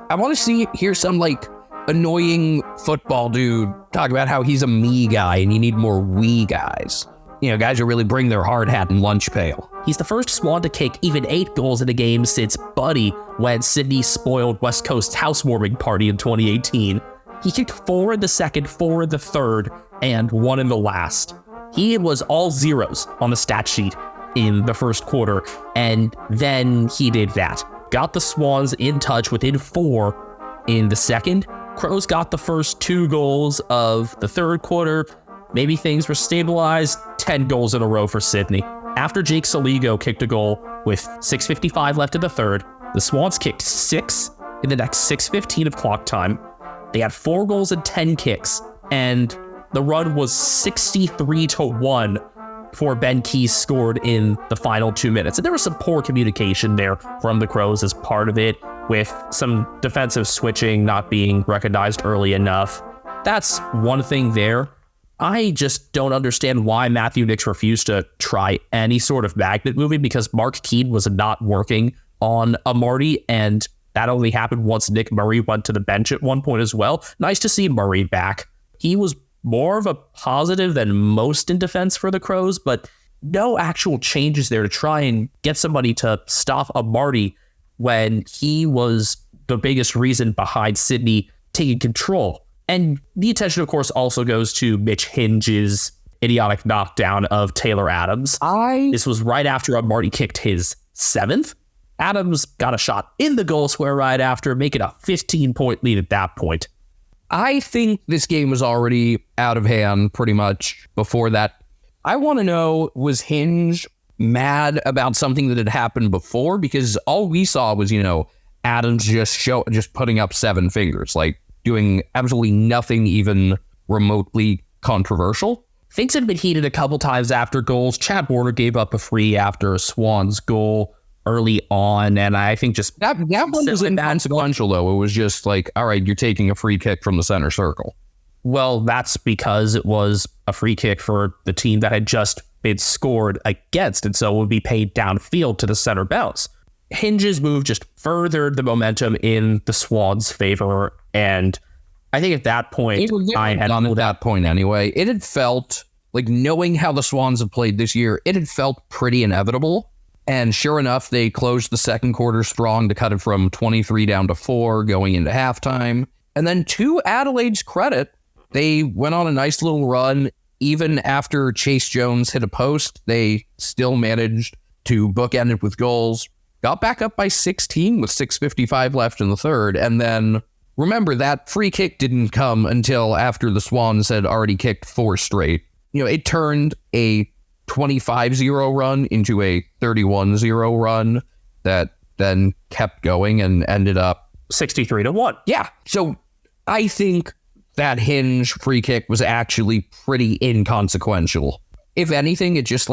I want to hear some like annoying football dude talk about how he's a me guy and you need more we guys. You know, guys who really bring their hard hat and lunch pail. He's the first Swan to kick even 8 goals in a game since Buddy when Sydney spoiled West Coast's housewarming party in 2018. He kicked 4 in the second, 4 in the third, and 1 in the last. He was all zeros on the stat sheet in the first quarter, and then he did that. Got the Swans in touch within 4 in the second. Crows got the first 2 goals of the third quarter. Maybe things were stabilized. 10 goals in a row for Sydney. After Jake Saligo kicked a goal with 6:55 left in the third, the Swans kicked 6 in the next 6:15 of clock time. They had 4 goals and 10 kicks, and the run was 63-1 before Ben Keys scored in the final 2 minutes. And there was some poor communication there from the Crows as part of it, with some defensive switching not being recognized early enough. That's one thing there. I just don't understand why Matthew Nicks refused to try any sort of magnet moving, because Mark Keane was not working on Amartey, and that only happened once Nick Murray went to the bench at one point as well. Nice to see Murray back. He was more of a positive than most in defense for the Crows, but no actual changes there to try and get somebody to stop Amartey when he was the biggest reason behind Sydney taking control. And the attention, of course, also goes to Mitch Hinge's idiotic knockdown of Taylor Adams. This was right after Marty kicked his 7th. Adams got a shot in the goal square right after, making a 15-point lead at that point. I think this game was already out of hand pretty much before that. I want to know, was Hinge mad about something that had happened before? Because all we saw was, Adams just putting up 7 fingers, like doing absolutely nothing even remotely controversial. Things had been heated a couple times after goals. Chad Warner gave up a free after a Swans goal early on, and I think just that one was inconsequential, though. It was just like, all right, you're taking a free kick from the center circle. Well, that's because it was a free kick for the team that had just been scored against, and so it would be paid downfield to the center bounce. Hinge's move just furthered the momentum in the Swans' favor, and I think at that point, at that point anyway, it had felt like, knowing how the Swans have played this year, it had felt pretty inevitable. And sure enough, they closed the second quarter strong to cut it from 23 down to 4 going into halftime. And then, to Adelaide's credit, they went on a nice little run. Even after Chase Jones hit a post, they still managed to bookend it with goals. Got back up by 16 with 6:55 left in the third. And then, remember, that free kick didn't come until after the Swans had already kicked 4 straight. It turned a 25-0 run into a 31-0 run that then kept going and ended up 63-1. Yeah. So I think that Hinge free kick was actually pretty inconsequential. If anything, it just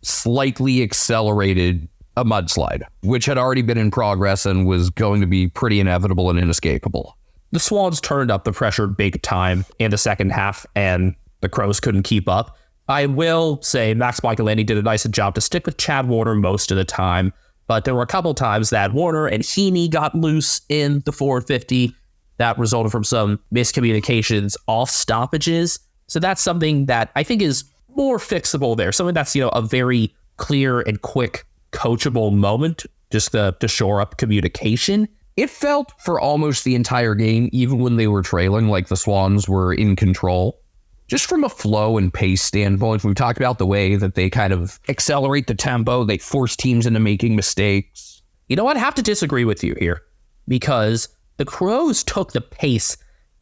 slightly accelerated a mudslide, which had already been in progress and was going to be pretty inevitable and inescapable. The Swans turned up the pressure big time in the second half, and the Crows couldn't keep up. I will say Max Michaelini did a nice job to stick with Chad Warner most of the time, but there were a couple times that Warner and Heaney got loose in the 450. That resulted from some miscommunications off stoppages. So that's something that I think is more fixable there. Something that's, a very clear and quick coachable moment, just to shore up communication. It felt for almost the entire game, even when they were trailing, like the Swans were in control. Just from a flow and pace standpoint, we talked about the way that they kind of accelerate the tempo. They force teams into making mistakes. I'd have to disagree with you here, because the Crows took the pace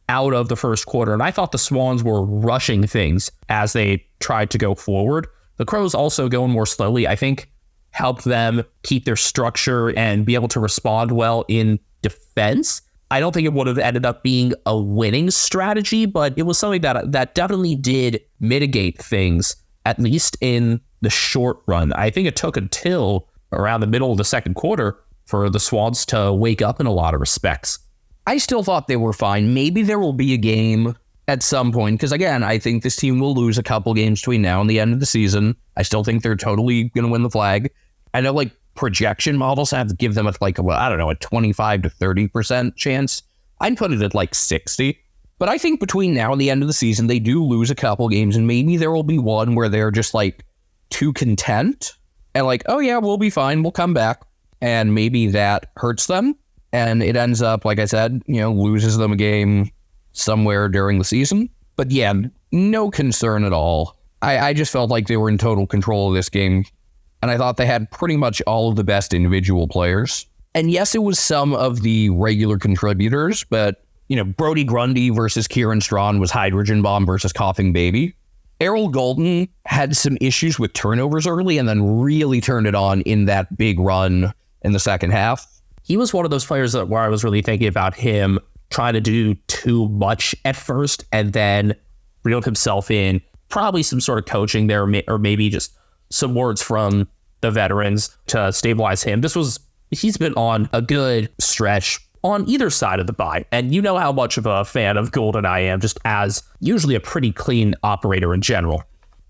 out of the first quarter, and I thought the Swans were rushing things as they tried to go forward. The Crows also going more slowly, I think, helped them keep their structure and be able to respond well in defense. I don't think it would have ended up being a winning strategy, but it was something that definitely did mitigate things, at least in the short run. I think it took until around the middle of the second quarter for the Swans to wake up in a lot of respects. I still thought they were fine. Maybe there will be a game at some point, because again, I think this team will lose a couple games between now and the end of the season. I still think they're totally going to win the flag. I know projection models have to give them a 25 to 30% chance. I'd put it at 60. But I think between now and the end of the season, they do lose a couple games, and maybe there will be one where they're just too content and oh yeah, we'll be fine, we'll come back. And maybe that hurts them, and it ends up, like I said, loses them a game somewhere during the season. But yeah, no concern at all. I just felt like they were in total control of this game. And I thought they had pretty much all of the best individual players. And yes, it was some of the regular contributors, but, Brody Grundy versus Kieran Strawn was hydrogen bomb versus coughing baby. Errol Golden had some issues with turnovers early and then really turned it on in that big run in the second half. He was one of those players where I was really thinking about him trying to do too much at first and then reeled himself in. Probably some sort of coaching there, or maybe just some words from the veterans to stabilize him. He's been on a good stretch on either side of the bye. And you know how much of a fan of Golden I am, just as usually a pretty clean operator in general.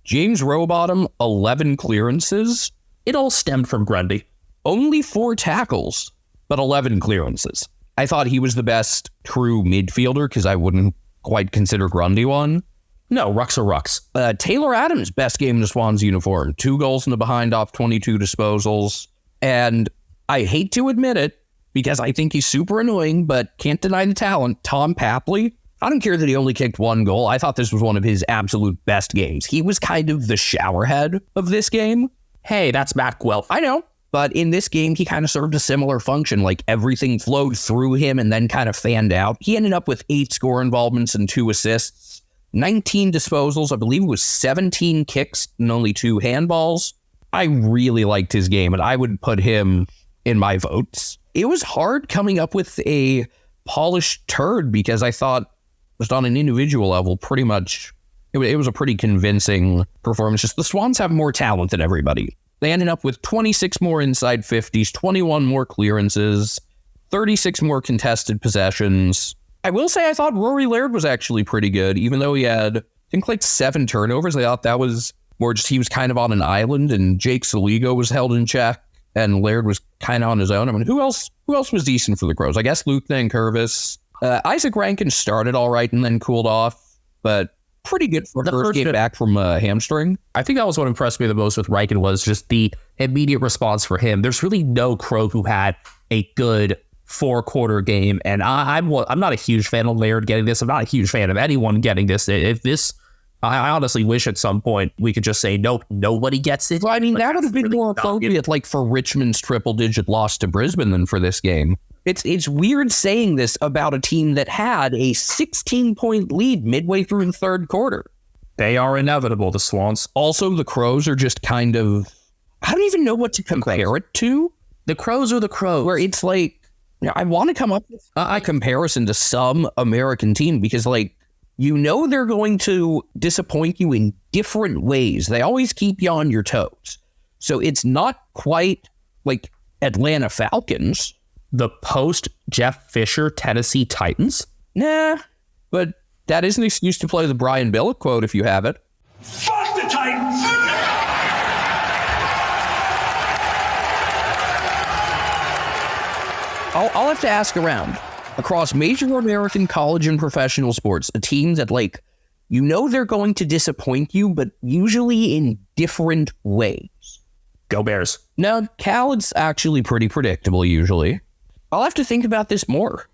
James Rowbottom, 11 clearances. It all stemmed from Grundy. Only 4 tackles, but 11 clearances. I thought he was the best true midfielder because I wouldn't quite consider Grundy one. No, Ruck's a Rucks. Taylor Adams, best game in the Swans uniform. 2 goals in the behind off 22 disposals. And I hate to admit it, because I think he's super annoying, but can't deny the talent. Tom Papley, I don't care that he only kicked one goal. I thought this was one of his absolute best games. He was kind of the showerhead of this game. Hey, that's Matt Guelph. I know. But in this game, he kind of served a similar function. Like, everything flowed through him and then kind of fanned out. He ended up with 8 score involvements and 2 assists, 19 disposals. I believe it was 17 kicks and only 2 handballs. I really liked his game, and I would put him in my votes. It was hard coming up with a polished turd because I thought, just on an individual level, pretty much, it was a pretty convincing performance. Just the Swans have more talent than everybody. They ended up with 26 more inside 50s, 21 more clearances, 36 more contested possessions. I will say I thought Rory Laird was actually pretty good, even though he had, I think, like 7 turnovers. I thought that was more just he was kind of on an island, and Jake Saligo was held in check, and Laird was kind of on his own. I mean, who else was decent for the Crows? I guess Luke Nankervis. Isaac Rankin started all right and then cooled off, but pretty good for the first game back from hamstring. I think that was what impressed me the most with Riken was just the immediate response for him. There's really no Crow who had a good 4-quarter game, and I'm not a huge fan of Laird getting this. I'm not a huge fan of anyone getting this. If this, I honestly wish at some point we could just say, nope, nobody gets it. Well, I mean, that would have been more appropriate, like for Richmond's triple-digit loss to Brisbane than for this game. It's weird saying this about a team that had a 16-point lead midway through the third quarter. They are inevitable, the Swans. Also, the Crows are just kind of, I don't even know what to compare it to. The Crows are the Crows. Where it's like, I want to come up with a comparison to some American team because, like, they're going to disappoint you in different ways. They always keep you on your toes. So it's not quite like Atlanta Falcons. The post-Jeff Fisher Tennessee Titans? Nah, but that is an excuse to play the Brian Billick quote if you have it. Fuck the Titans! I'll have to ask around. Across major American college and professional sports, a team that, like, they're going to disappoint you, but usually in different ways. Go Bears. No, Cal, it's actually pretty predictable usually. I'll have to think about this more.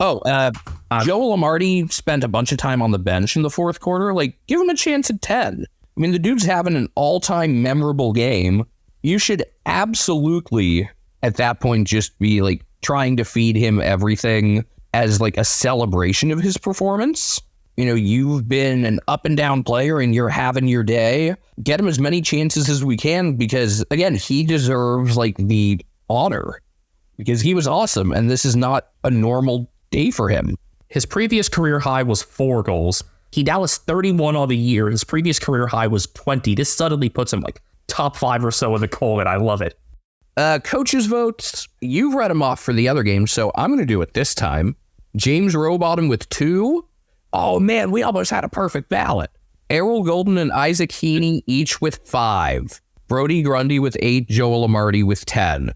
Joel Amartey spent a bunch of time on the bench in the fourth quarter. Like, give him a chance at 10. I mean, the dude's having an all-time memorable game. You should absolutely, at that point, just be, like, trying to feed him everything as, like, a celebration of his performance. You've been an up-and-down player and you're having your day. Get him as many chances as we can because, again, he deserves, like, the honor. Because he was awesome, and this is not a normal day for him. His previous career high was 4 goals. He now has 31 on the year. His previous career high was 20. This suddenly puts him like top 5 or so in the goal, and I love it. Coaches' votes, you've read them off for the other game, so I'm going to do it this time. James Rowbottom with 2. Oh, man, we almost had a perfect ballot. Errol Golden and Isaac Heaney each with 5. Brody Grundy with 8. Joel Amartey with 10.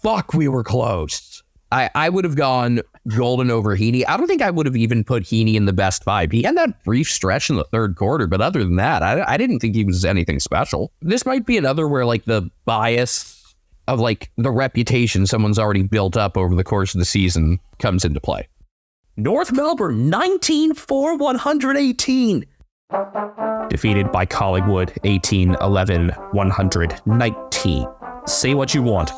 Fuck, we were close. I would have gone Golden over Heaney. I don't think I would have even put Heaney in the best 5. He had that brief stretch in the third quarter, but other than that, I didn't think he was anything special. This might be another where, like, the bias of, like, the reputation someone's already built up over the course of the season comes into play. North Melbourne, 19-4-118. Defeated by Collingwood, 18-11-119. Say what you want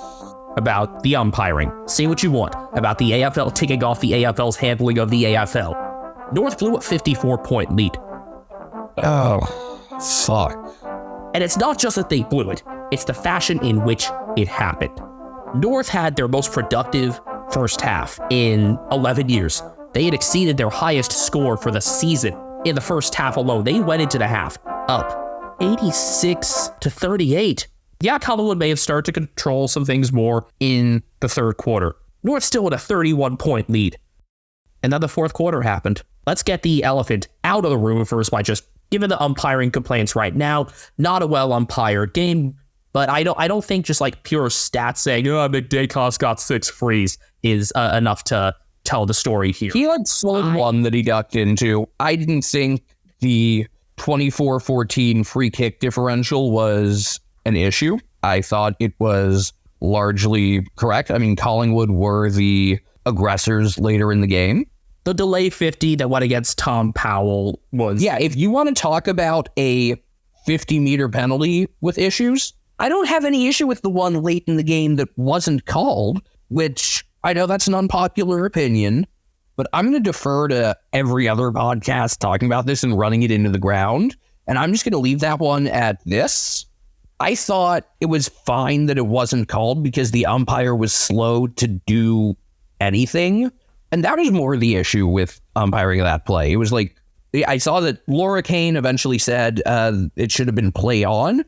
about the umpiring. Say what you want about the AFL taking off the AFL's handling of the AFL. North blew a 54-point lead. Oh, fuck. And it's not just that they blew it, it's the fashion in which it happened. North had their most productive first half in 11 years. They had exceeded their highest score for the season in the first half alone. They went into the half up 86-38. Yeah, Collingwood may have started to control some things more in the third quarter. North still had a 31-point lead. And then the fourth quarter happened. Let's get the elephant out of the room first by just giving the umpiring complaints right now. Not a well umpired game, but I don't think just like pure stats saying, McDacos got 6 frees is enough to tell the story here. He had one that he ducked into. I didn't think the 24-14 free kick differential was an issue. I thought it was largely correct. I mean, Collingwood were the aggressors later in the game. the delay 50 that went against Tom Powell was... Yeah, if you want to talk about a 50-meter penalty with issues, I don't have any issue with the one late in the game that wasn't called, which I know that's an unpopular opinion, but I'm going to defer to every other podcast talking about this and running it into the ground, and I'm just going to leave that one at this. I thought it was fine that it wasn't called because the umpire was slow to do anything, and that was more the issue with umpiring that play. It was like, I saw that Laura Kane eventually said it should have been play on.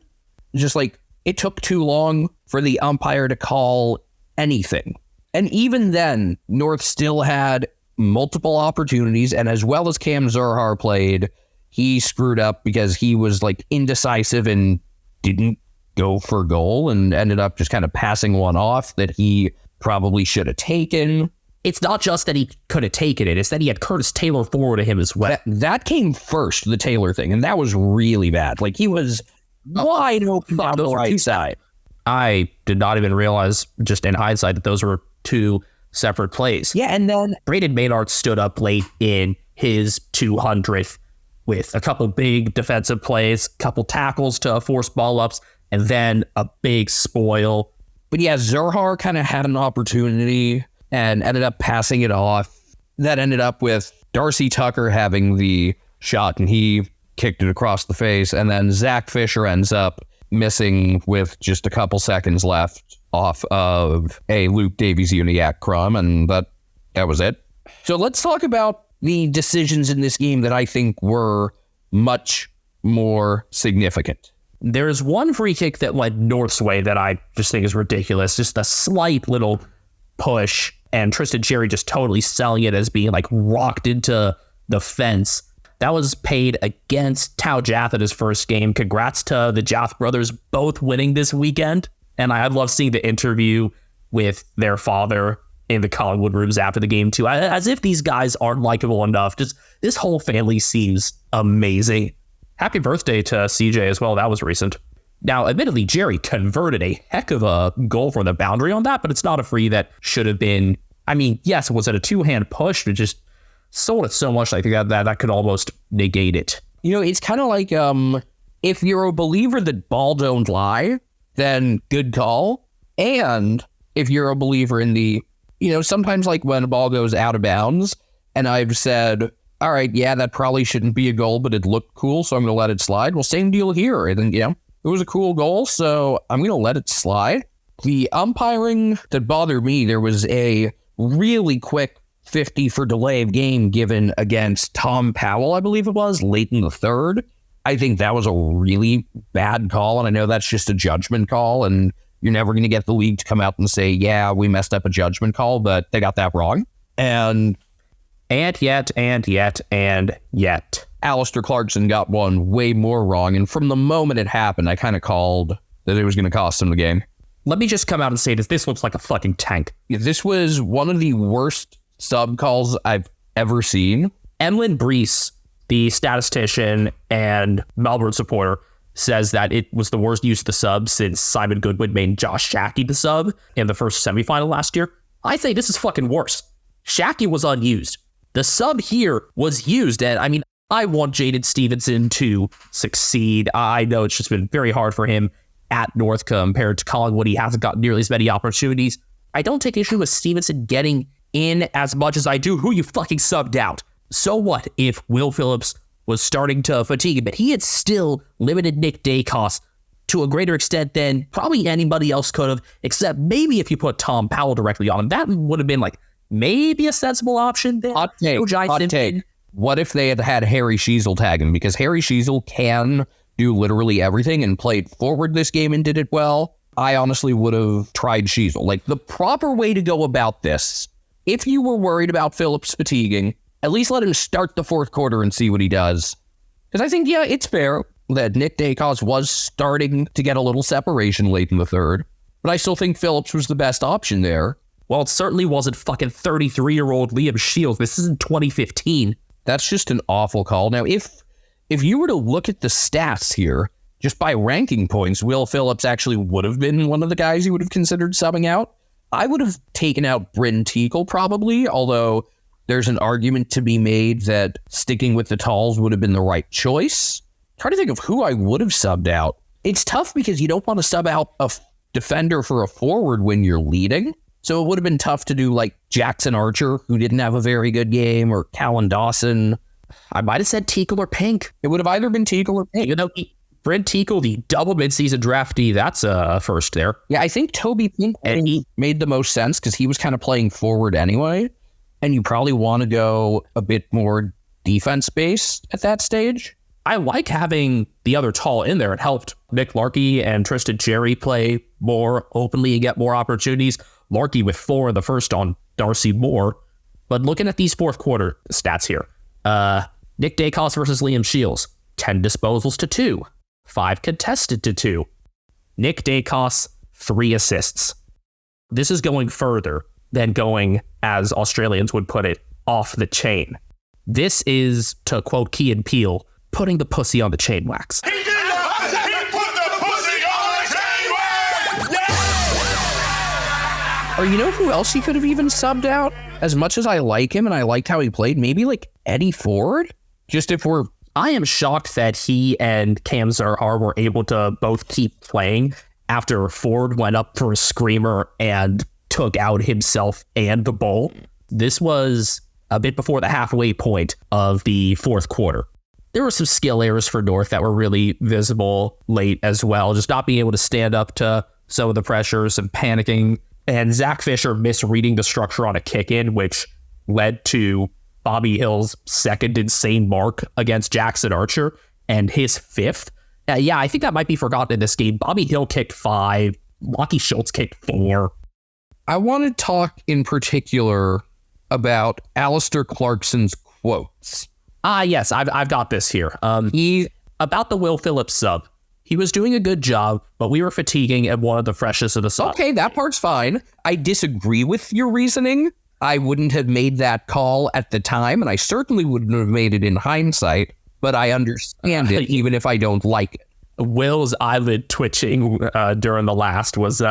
Just like, it took too long for the umpire to call anything. And even then, North still had multiple opportunities, and as well as Cam Zurhar played, he screwed up because he was like indecisive and didn't go for goal and ended up just kind of passing one off that he probably should have taken. It's not just that he could have taken it, it's that he had Curtis Taylor forward to him as well. That came first, the Taylor thing, and that was really bad. Like, he was wide open on the right side. I did not even realize, just in hindsight, that those were two separate plays. Yeah, and then Braden Maynard stood up late in his 200th with a couple big defensive plays, couple tackles to force ball ups, and then a big spoil. But yeah, Zurhar kind of had an opportunity and ended up passing it off. That ended up with Darcy Tucker having the shot, and he kicked it across the face. And then Zach Fisher ends up missing with just a couple seconds left off of a Luke Davies-Uniacke crumb, and that was it. So let's talk about the decisions in this game that I think were much more significant. There's one free kick that went North's way that I just think is ridiculous. Just a slight little push, and Tristan Cherry just totally selling it as being like rocked into the fence. That was paid against Tao Jath at his first game. Congrats to the Jath brothers both winning this weekend. And I love seeing the interview with their father in the Collingwood rooms after the game too. As if these guys aren't likable enough. Just this whole family seems amazing. Happy birthday to CJ as well. That was recent. Now, admittedly, Jerry converted a heck of a goal from the boundary on that, but it's not a free that should have been. I mean, yes, was it a two-hand push? It just sold it so much. I think that could almost negate it. You know, it's kind of like if you're a believer that ball don't lie, then good call. And if you're a believer in the, sometimes like when a ball goes out of bounds, and I've said, all right, yeah, that probably shouldn't be a goal, but it looked cool, so I'm going to let it slide. Well, same deal here. And, it was a cool goal, so I'm going to let it slide. The umpiring that bothered me, there was a really quick 50 for delay of game given against Tom Powell, I believe it was, late in the third. I think that was a really bad call, and I know that's just a judgment call, and you're never going to get the league to come out and say, yeah, we messed up a judgment call, but they got that wrong. And yet. Alistair Clarkson got one way more wrong, and from the moment it happened, I kind of called that it was going to cost him the game. Let me just come out and say this looks like a fucking tank. This was one of the worst sub calls I've ever seen. Emlyn Brees, the statistician and Melbourne supporter, says that it was the worst use of the sub since Simon Goodwin made Josh Schache the sub in the first semifinal last year. I say this is fucking worse. Schache was unused. The sub here was used, and I mean, I want Jaden Stevenson to succeed. I know it's just been very hard for him at North compared to Collingwood. He hasn't got nearly as many opportunities. I don't take issue with Stevenson getting in as much as I do who you fucking subbed out. So what if Will Phillips was starting to fatigue him, but he had still limited Nick Dacos to a greater extent than probably anybody else could have, except maybe if you put Tom Powell directly on him. That would have been like maybe a sensible option there. Hot take. What if they had had Harry Sheasel tag him? Because Harry Sheasel can do literally everything and played forward this game and did it well. I honestly would have tried Sheasel. Like, the proper way to go about this, if you were worried about Phillips fatiguing, at least let him start the fourth quarter and see what he does. Because I think, yeah, it's fair that Nick Dacos was starting to get a little separation late in the third, but I still think Phillips was the best option there. Well, it certainly wasn't fucking 33-year-old Liam Shields. This isn't 2015. That's just an awful call. Now, if you were to look at the stats here, just by ranking points, Will Phillips actually would have been one of the guys you would have considered subbing out. I would have taken out Bryn Teakle probably, although there's an argument to be made that sticking with the talls would have been the right choice. Trying to think of who I would have subbed out. It's tough because you don't want to sub out a defender for a forward when you're leading. So it would have been tough to do like Jackson Archer, who didn't have a very good game, or Callan Dawson. I might have said Teakle or Pink. It would have either been Teakle or Pink. You know, Brent Teakle, the double midseason draftee, that's a first there. Yeah, I think Toby Pink made the most sense because he was kind of playing forward anyway. And you probably want to go a bit more defense-based at that stage. I like having the other tall in there. It helped Nick Larkey and Tristan Cherry play more openly and get more opportunities. Larkey with 4 in the first on Darcy Moore. But looking at these fourth quarter stats here, Nick Dacos versus Liam Shields, 10 disposals to 2, 5 contested to 2. Nick Dacos, 3 assists. This is going further than going, as Australians would put it, off the chain. This is, to quote Key and Peele, putting the pussy on the chain wax. He did it! He put the pussy on the chain wax! Or you know who else he could have even subbed out? As much as I like him and I liked how he played, maybe like Eddie Ford? Just if we're... I am shocked that he and Cam Zurhaar were able to both keep playing after Ford went up for a screamer and took out himself and the bowl. This was a bit before the halfway point of the fourth quarter. There were some skill errors for North that were really visible late as well, just not being able to stand up to some of the pressures and panicking. And Zach Fisher misreading the structure on a kick-in, which led to Bobby Hill's second insane mark against Jackson Archer and his 5th. Yeah, I think that might be forgotten in this game. Bobby Hill kicked 5. Lockie Schultz kicked 4. I want to talk in particular about Alistair Clarkson's quotes. Yes, I've got this here. About the Will Phillips sub. He was doing a good job, but we were fatiguing at one of the freshest of the sub. Okay, that part's fine. I disagree with your reasoning. I wouldn't have made that call at the time, and I certainly wouldn't have made it in hindsight, but I understand it, even if I don't like it. Will's eyelid twitching during the last was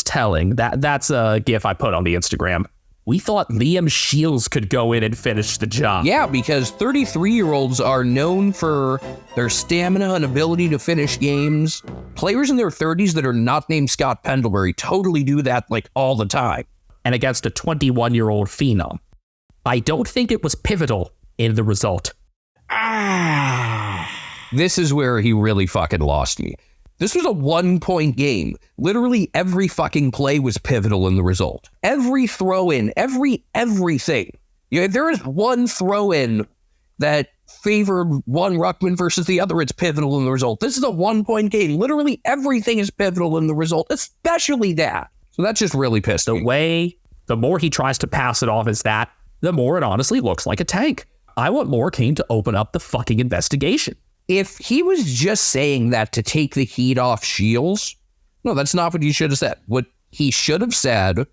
telling. That's a GIF I put on the Instagram. We thought Liam Shields could go in and finish the job. Yeah, because 33-year-olds are known for their stamina and ability to finish games. Players in their 30s that are not named Scott Pendlebury totally do that like all the time. And against a 21-year-old phenom. I don't think it was pivotal in the result. This is where he really fucking lost me. This was a 1-point game. Literally every fucking play was pivotal in the result. Every throw-in, everything. Yeah, there is one throw-in that favored one ruckman versus the other. It's pivotal in the result. This is a 1-point game. Literally everything is pivotal in the result, especially that. So that's just really pissed me. The more he tries to pass it off as that, the more it honestly looks like a tank. I want Moore Kane to open up the fucking investigation. If he was just saying that to take the heat off Shields, no, that's not what he should have said. What he should have said,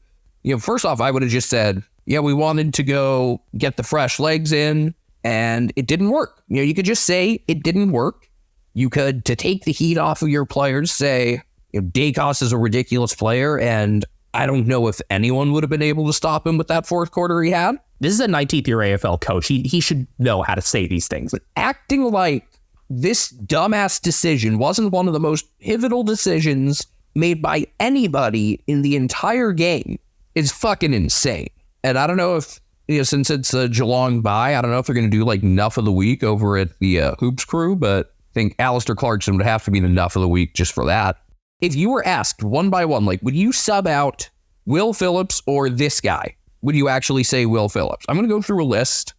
first off, I would have just said, yeah, we wanted to go get the fresh legs in, and it didn't work. You could just say it didn't work. You could, to take the heat off of your players, say, Dacos is a ridiculous player, and I don't know if anyone would have been able to stop him with that fourth quarter he had. This is a 19th year AFL coach. He should know how to say these things. But acting like this dumbass decision wasn't one of the most pivotal decisions made by anybody in the entire game is fucking insane. And I don't know if, since it's a Geelong bye, I don't know if they're going to do like Nuff of the Week over at the Hoops Crew, but I think Alistair Clarkson would have to be the Nuff of the Week just for that. If you were asked one by one, like, would you sub out Will Phillips or this guy? Would you actually say Will Phillips? I'm going to go through a list.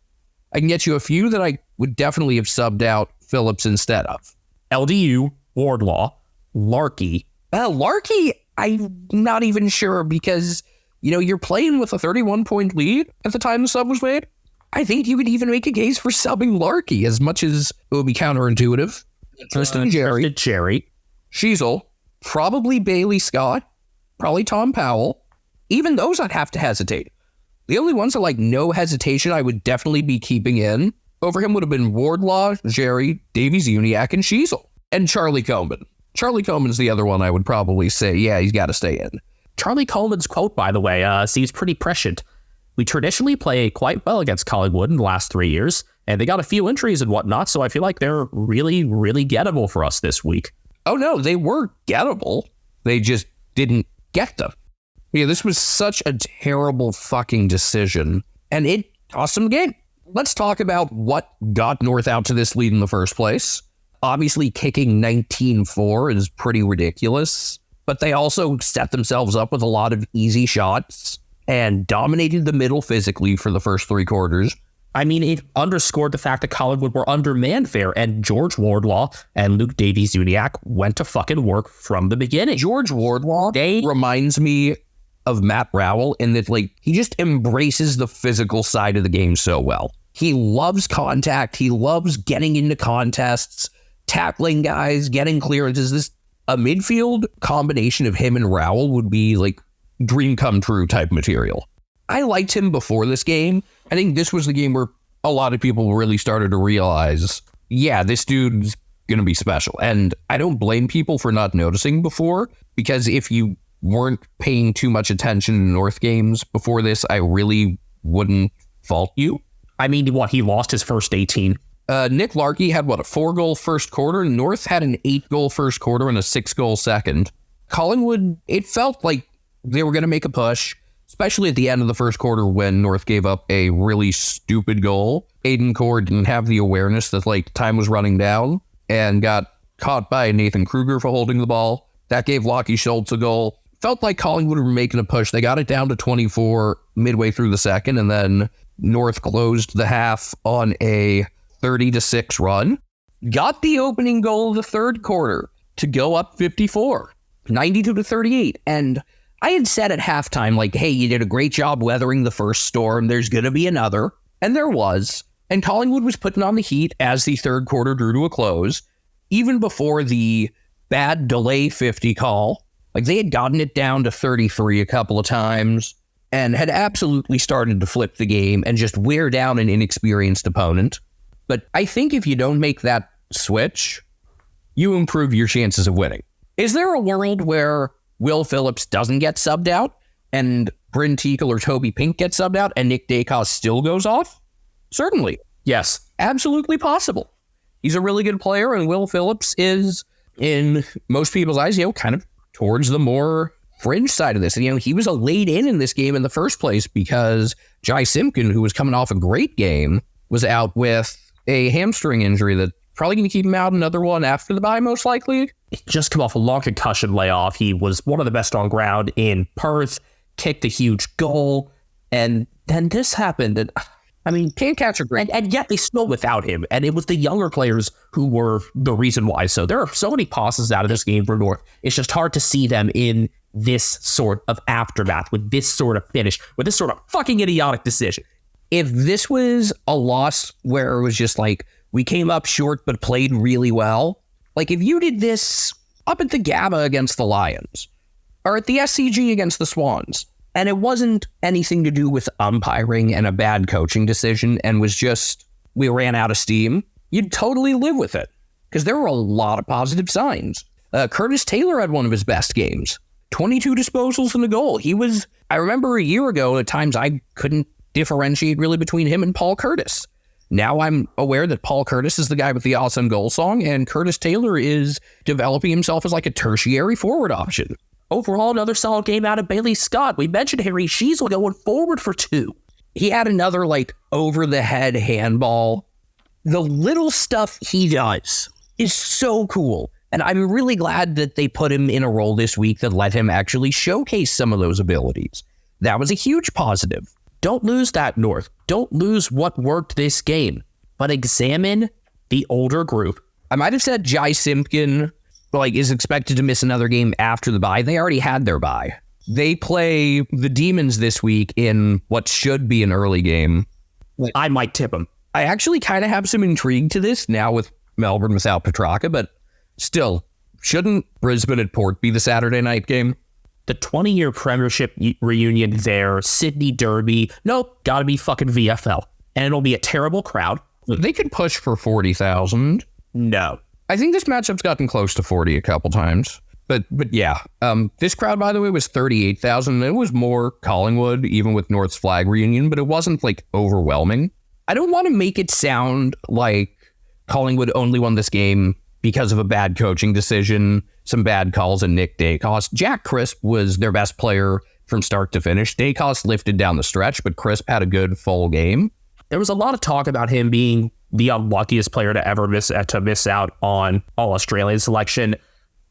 I can get you a few that I would definitely have subbed out Phillips instead of. LDU, Wardlaw, Larkey. Larkey, I'm not even sure because, you're playing with a 31-point lead at the time the sub was made. I think you could even make a case for subbing Larkey as much as it would be counterintuitive. Tristan Cherry. Sheasel. Probably Bailey Scott. Probably Tom Powell. Even those I'd have to hesitate. The only ones that no hesitation I would definitely be keeping in over him would have been Wardlaw, Jerry, Davies Uniacke, and Sheasel. And Charlie Coleman. Charlie Coleman's the other one I would probably say, yeah, he's got to stay in. Charlie Coleman's quote, by the way, seems pretty prescient. we traditionally play quite well against Collingwood in the last 3 years, and they got a few injuries and whatnot, so I feel like they're really, really gettable for us this week. Oh, no, they were gettable. They just didn't get them. Yeah, this was such a terrible fucking decision, and it cost them the game. Let's talk about what got North out to this lead in the first place. Obviously, kicking 19-4 is pretty ridiculous, but they also set themselves up with a lot of easy shots and dominated the middle physically for the first 3 quarters. I mean, it underscored the fact that Collingwood were undermanned there, and George Wardlaw and Luke Davies-Uniacke went to fucking work from the beginning. George Wardlaw reminds me of Matt Rowell in that, like, he just embraces the physical side of the game so well. He loves contact. He loves getting into contests, tackling guys, getting clearances. A midfield combination of him and Rowell would be like dream come true type material. I liked him before this game. I think this was the game where a lot of people really started to realize, yeah, this dude's going to be special. And I don't blame people for not noticing before, because if you weren't paying too much attention in North games before this, I really wouldn't fault you. I mean, he lost his first 18. Nick Larkey had, a 4-goal first quarter? North had an 8-goal first quarter and a 6-goal second. Collingwood, it felt like they were going to make a push, especially at the end of the first quarter when North gave up a really stupid goal. Aiden Core didn't have the awareness that, time was running down and got caught by Nathan Kruger for holding the ball. That gave Lachie Schultz a goal. Felt like Collingwood were making a push. They got it down to 24 midway through the second, and then North closed the half on a 30-6 run. Got the opening goal of the third quarter to go up 54, 92-38. And I had said at halftime, hey, you did a great job weathering the first storm. There's going to be another. And there was. And Collingwood was putting on the heat as the third quarter drew to a close, even before the bad delay 50 call. They had gotten it down to 33 a couple of times and had absolutely started to flip the game and just wear down an inexperienced opponent. But I think if you don't make that switch, you improve your chances of winning. Is there a world where Will Phillips doesn't get subbed out and Bryn Teakle or Toby Pink get subbed out and Nick Dacos still goes off? Certainly. Yes. Absolutely possible. He's a really good player, and Will Phillips is, in most people's eyes, kind of towards the more fringe side of this. And, he was a laid in this game in the first place because Jai Simpkin, who was coming off a great game, was out with a hamstring injury that probably going to keep him out another one after the bye, most likely. He just come off a long concussion layoff. He was one of the best on ground in Perth, kicked a huge goal, and then this happened. And I mean, can't catch a great. And yet they still without him. And it was the younger players who were the reason why. So there are so many pauses out of this game for North. It's just hard to see them in this sort of aftermath, with this sort of finish, with this sort of fucking idiotic decision. If this was a loss where it was just we came up short but played really well, if you did this up at the Gabba against the Lions or at the SCG against the Swans, and it wasn't anything to do with umpiring and a bad coaching decision and was just we ran out of steam, you'd totally live with it because there were a lot of positive signs. Curtis Taylor had one of his best games, 22 disposals and a goal. I remember a year ago, at times I couldn't differentiate really between him and Paul Curtis. Now I'm aware that Paul Curtis is the guy with the awesome goal song, and Curtis Taylor is developing himself as a tertiary forward option. Overall, another solid game out of Bailey Scott. We mentioned Harry Sheasel going forward for 2. He had another over-the-head handball. The little stuff he does is so cool. And I'm really glad that they put him in a role this week that let him actually showcase some of those abilities. That was a huge positive. Don't lose that, North. Don't lose what worked this game, but examine the older group. I might have said Jai Simpkin is expected to miss another game after the bye. They already had their bye. They play the Demons this week in what should be an early game. I might tip them. I actually kind of have some intrigue to this now with Melbourne without Petrarca, but still, shouldn't Brisbane at Port be the Saturday night game? The 20-year premiership reunion there, Sydney Derby. Nope, gotta be fucking VFL. And it'll be a terrible crowd. They could push for 40,000. No. I think this matchup's gotten close to 40 a couple times. But yeah, this crowd, by the way, was 38,000. It was more Collingwood, even with North's flag reunion, but it wasn't like overwhelming. I don't want to make it sound like Collingwood only won this game because of a bad coaching decision, some bad calls, and Nick Dacos. Jack Crisp was their best player from start to finish. Dacos lifted down the stretch, but Crisp had a good full game. There was a lot of talk about him being the unluckiest player to ever miss out on All-Australian selection.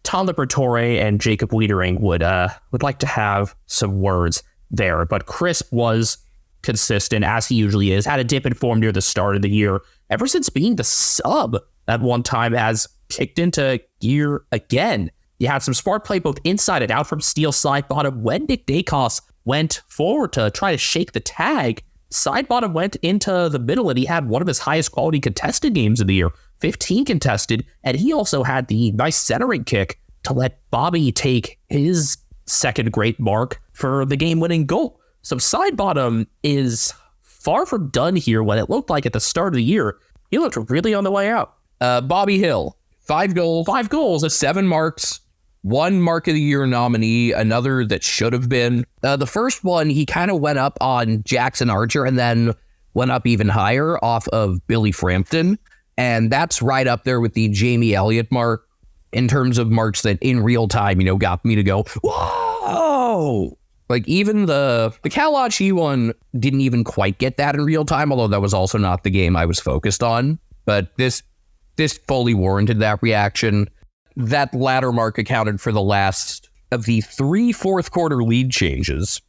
Tom Liberatore and Jacob Wiedering would like to have some words there, but Crisp was consistent, as he usually is, had a dip in form near the start of the year. Ever since being the sub at one time, has kicked into gear again. You had some smart play both inside and out from Steele side bottom. When Nick Dacos went forward to try to shake the tag, side bottom went into the middle, and he had one of his highest quality contested games of the year, 15 contested, and he also had the nice centering kick to let Bobby take his second great mark for the game-winning goal. So side bottom is far from done here when it looked like at the start of the year, he looked really on the way out. Bobby Hill, 5 goals, 7 marks, 1 Mark of the Year nominee, another that should have been. The first one, he kind of went up on Jackson Archer and then went up even higher off of Billy Frampton. And that's right up there with the Jamie Elliott mark in terms of marks that in real time, got me to go, whoa! Like even the Kalachi one didn't even quite get that in real time, although that was also not the game I was focused on. But this fully warranted that reaction. That latter mark accounted for the last of the 3 fourth quarter lead changes.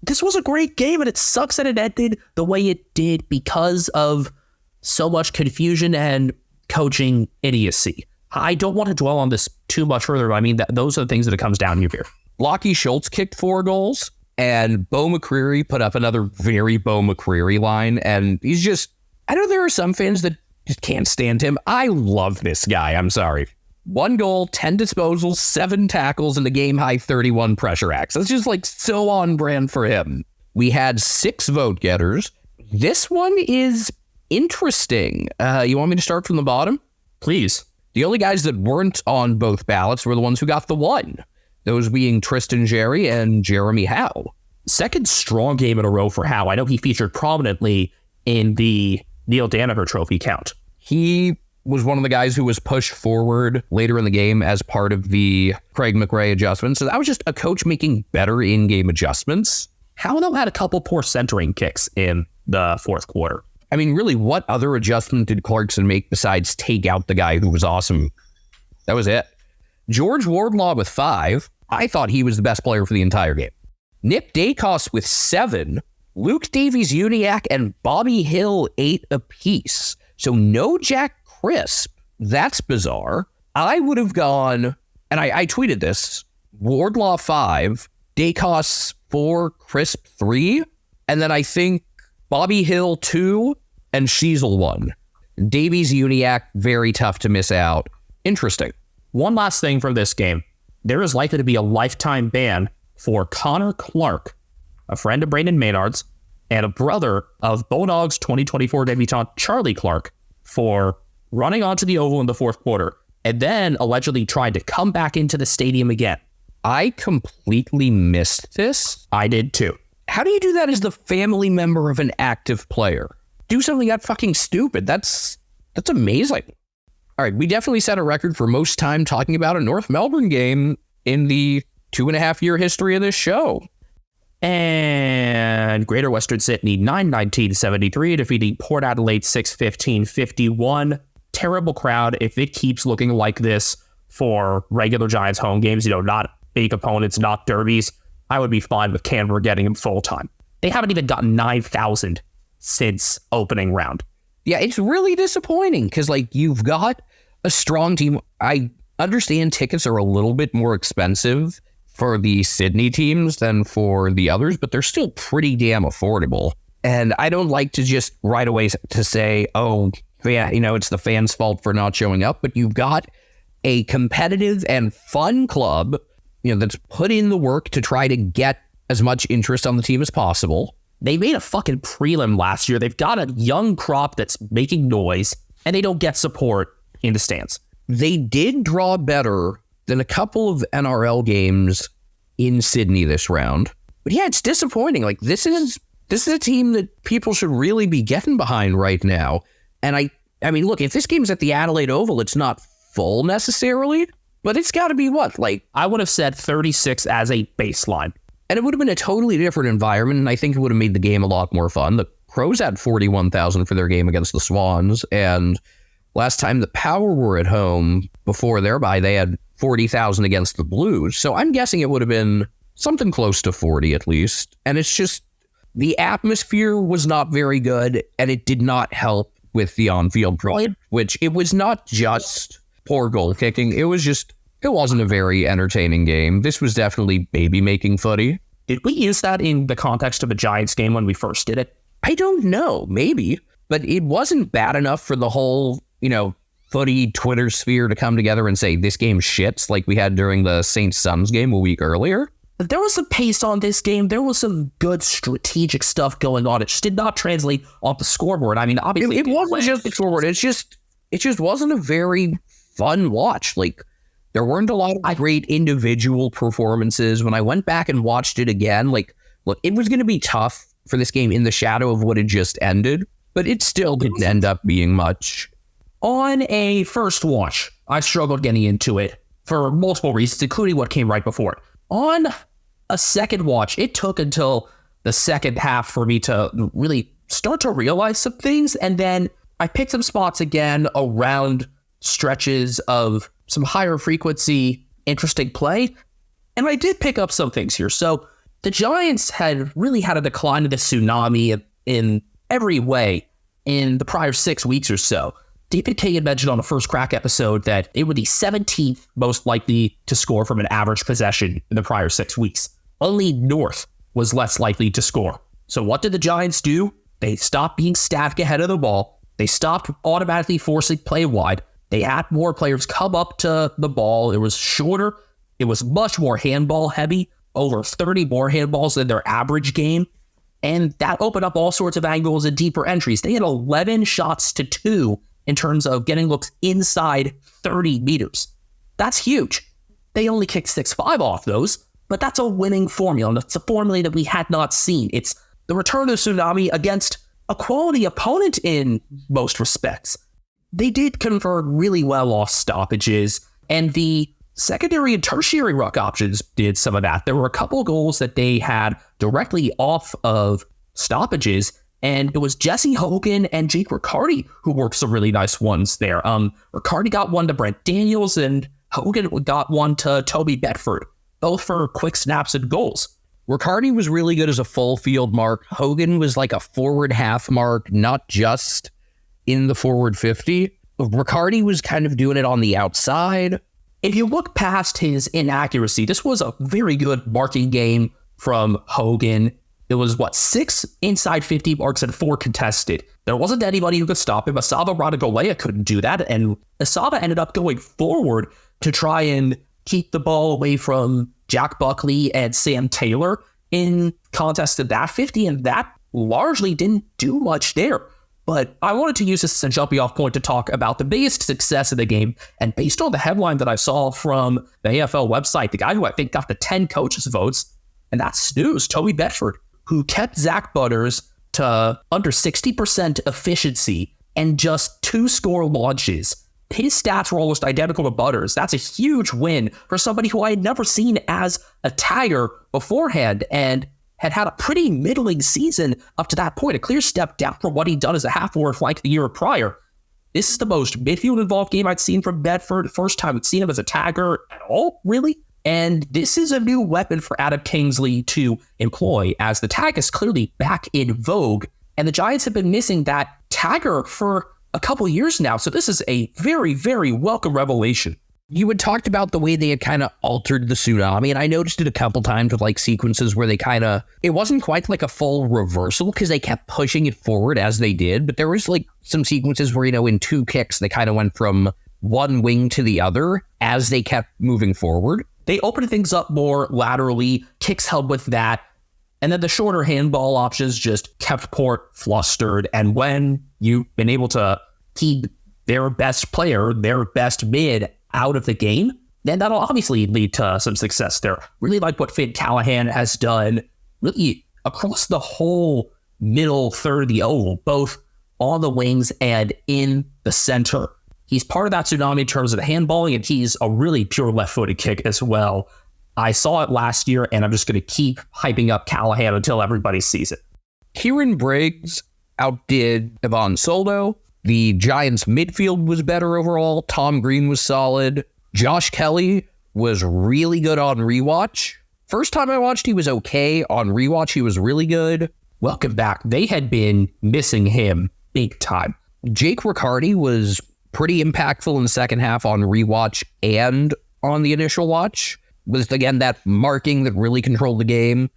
This was a great game, and it sucks that it ended the way it did because of so much confusion and coaching idiocy. I don't want to dwell on this too much further, but I mean, those are the things that it comes down to here. Lachie Schultz kicked 4 goals, and Beau McCreary put up another very Beau McCreary line, and he's just, I know there are some fans that just can't stand him. I love this guy, I'm sorry. 1 goal, 10 disposals, 7 tackles, and a game-high 31 pressure acts. That's just like so on brand for him. We had 6 vote getters. This one is interesting. You want me to start from the bottom? Please. The only guys that weren't on both ballots were the ones who got the 1. Those being Tristan Jerry and Jeremy Howe. Second strong game in a row for Howe. I know he featured prominently in the Neil Danaher Trophy count. He was one of the guys who was pushed forward later in the game as part of the Craig McRae adjustments. So that was just a coach making better in-game adjustments. Howe, though, had a couple poor centering kicks in the fourth quarter. I mean, really, what other adjustment did Clarkson make besides take out the guy who was awesome? That was it. George Wardlaw with 5. I thought he was the best player for the entire game. Nick Dacos with 7. Luke Davies-Uniacke and Bobby Hill 8 apiece. So no Jack Crisp. That's bizarre. I would have gone, and I tweeted this, Wardlaw 5, Dacos 4, Crisp 3, and then I think Bobby Hill 2 and Sheasel 1. Davies-Uniacke, very tough to miss out. Interesting. One last thing from this game. There is likely to be a lifetime ban for Connor Clark, a friend of Brandon Maynard's, and a brother of Bulldogs 2024 debutant Charlie Clark, for running onto the oval in the fourth quarter and then allegedly trying to come back into the stadium again. I completely missed this. I did too. How do you do that as the family member of an active player? Do something that fucking stupid. That's amazing. All right, we definitely set a record for most time talking about a North Melbourne game in the 2.5-year history of this show. And Greater Western Sydney 9-19-73 defeating Port Adelaide 6-15-51. Terrible crowd. If it keeps looking like this for regular Giants home games, not big opponents, not derbies, I would be fine with Canberra getting them full time. They haven't even gotten 9,000 since opening round. Yeah, it's really disappointing because, you've got a strong team. I understand tickets are a little bit more expensive for the Sydney teams than for the others, but they're still pretty damn affordable. And I don't like to just right away to say, oh, yeah, it's the fans' fault for not showing up, but you've got a competitive and fun club, that's put in the work to try to get as much interest on the team as possible. They made a fucking prelim last year. They've got a young crop that's making noise, and they don't get support in the stands. They did draw better then a couple of NRL games in Sydney this round. But yeah, it's disappointing. Like, this is a team that people should really be getting behind right now. And I mean, look, if this game's at the Adelaide Oval, it's not full necessarily, but it's got to be what? Like, I would have said 36 as a baseline. and it would have been a totally different environment, and I think it would have made the game a lot more fun. The Crows had 41,000 for their game against the Swans, and last time the Power were at home before their bye, they had 40,000 against the Blues. So I'm guessing it would have been something close to 40 at least. And it's just, the atmosphere was not very good, and it did not help with the on-field play, which it was not just poor goal kicking. It wasn't a very entertaining game. This was definitely baby-making footy. Did we use that in the context of a Giants game when we first did it? I don't know, maybe. But it wasn't bad enough for the whole, footy Twitter sphere to come together and say, this game shits, like we had during the Saints Suns game a week earlier. There was some pace on this game. There was some good strategic stuff going on. It just did not translate off the scoreboard. I mean, obviously... It wasn't just the scoreboard. It just wasn't a very fun watch. Like, there weren't a lot of great individual performances. When I went back and watched it again, look, it was going to be tough for this game in the shadow of what had just ended, but it still didn't end up being much. On a first watch, I struggled getting into it for multiple reasons, including what came right before it. On a second watch, it took until the second half for me to really start to realize some things, and then I picked some spots again around stretches of some higher frequency, interesting play, and I did pick up some things here. So the Giants had really had a decline of the tsunami in every way in the prior 6 weeks or so. David King had mentioned on the first crack episode that it would be 17th most likely to score from an average possession in the prior 6 weeks. Only North was less likely to score. So what did the Giants do? They stopped being static ahead of the ball. They stopped automatically forcing play wide. They had more players come up to the ball. It was shorter. It was much more handball heavy, over 30 more handballs than their average game. And that opened up all sorts of angles and deeper entries. They had 11 shots to 2 in terms of getting looks inside 30 meters. That's huge. They only kicked 6-5 off those, but that's a winning formula. And it's a formula that we had not seen. It's the return of the tsunami against a quality opponent in most respects. They did convert really well off stoppages, and the secondary and tertiary ruck options did some of that. There were a couple goals that they had directly off of stoppages, and it was Jesse Hogan and Jake Riccardi who worked some really nice ones there. Riccardi got one to Brent Daniels, and Hogan got one to Toby Bedford, both for quick snaps and goals. Riccardi was really good as a full field mark. Hogan was like a forward half mark, not just in the forward 50. Riccardi was kind of doing it on the outside. If you look past his inaccuracy, this was a very good marking game from Hogan. It was, 6 inside 50 marks and 4 contested. There wasn't anybody who could stop him. Asava Radagolea couldn't do that, and Asava ended up going forward to try and keep the ball away from Jack Buckley and Sam Taylor in contest of that 50, and that largely didn't do much there. But I wanted to use this as a jumping off point to talk about the biggest success of the game. And based on the headline that I saw from the AFL website, the guy who I think got the 10 coaches votes, and that's Snooze, Toby Bedford, who kept Zach Butters to under 60% efficiency and just 2 score launches. His stats were almost identical to Butters. That's a huge win for somebody who I had never seen as a tagger beforehand, and had a pretty middling season up to that point, a clear step down from what he'd done as a half-forward flank the year prior. This is the most midfield-involved game I'd seen from Bedford, first time I'd seen him as a tagger at all, really. And this is a new weapon for Adam Kingsley to employ, as the tag is clearly back in vogue, and the Giants have been missing that tagger for a couple years now, so this is a very, very welcome revelation. You had talked about the way they had kind of altered the tsunami, and I noticed it a couple times with sequences where they it wasn't quite like a full reversal because they kept pushing it forward as they did, but there was some sequences where, in 2 kicks, they kind of went from one wing to the other as they kept moving forward. They opened things up more laterally, kicks helped with that, and then the shorter handball options just kept Port flustered, and when you've been able to keep their best player, their best mid, out of the game, then that'll obviously lead to some success there. Really like what Finn Callahan has done really across the whole middle third of the oval, both on the wings and in the center. He's part of that tsunami in terms of the handballing, and he's a really pure left-footed kick as well. I saw it last year, and I'm just going to keep hyping up Callahan until everybody sees it. Kieran Briggs outdid Ivan Soldo. The Giants' midfield was better overall. Tom Green was solid. Josh Kelly was really good on rewatch. First time I watched, he was okay. On rewatch, he was really good. Welcome back. They had been missing him big time. Jake Riccardi was pretty impactful in the second half on rewatch and on the initial watch. Was, again, that marking that really controlled the game.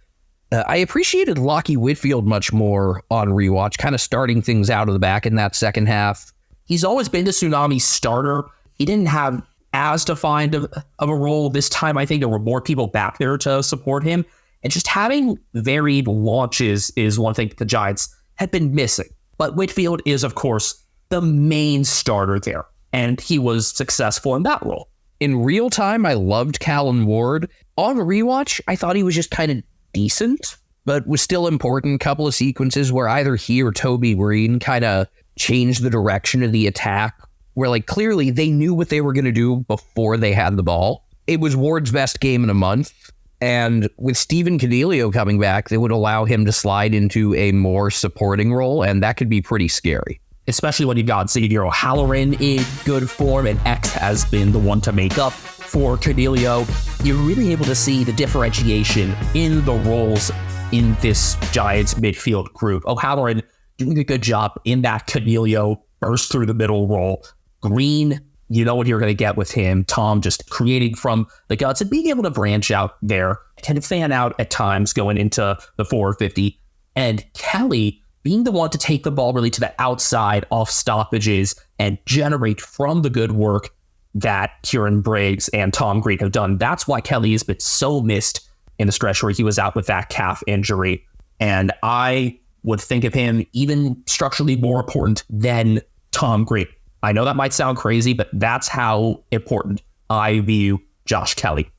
I appreciated Lockie Whitfield much more on rewatch, kind of starting things out of the back in that second half. He's always been the Tsunami starter. He didn't have as defined of a role this time. I think there were more people back there to support him. And just having varied launches is one thing that the Giants had been missing. But Whitfield is, of course, the main starter there. And he was successful in that role. In real time, I loved Callan Ward. On rewatch, I thought he was just kind of decent, but was still important. Couple of sequences where either he or Toby Green kind of changed the direction of the attack, where like clearly they knew what they were going to do before they had the ball. It was Ward's best game in a month, and with Steven Canelio coming back, they would allow him to slide into a more supporting role, and that could be pretty scary. Especially when you've got Xavier O'Halloran in good form, and X has been the one to make up for Cornelio. You're really able to see the differentiation in the roles in this Giants midfield group. O'Halloran doing a good job in that Cornelio burst through the middle role. Green, you know what you're going to get with him. Tom just creating from the guts and being able to branch out there and fan out at times going into the 450. And Kelly being the one to take the ball really to the outside off stoppages and generate from the good work that Kieran Briggs and Tom Green have done. That's why Kelly has been so missed in the stretch where he was out with that calf injury. And I would think of him even structurally more important than Tom Green. I know that might sound crazy, but that's how important I view Josh Kelly.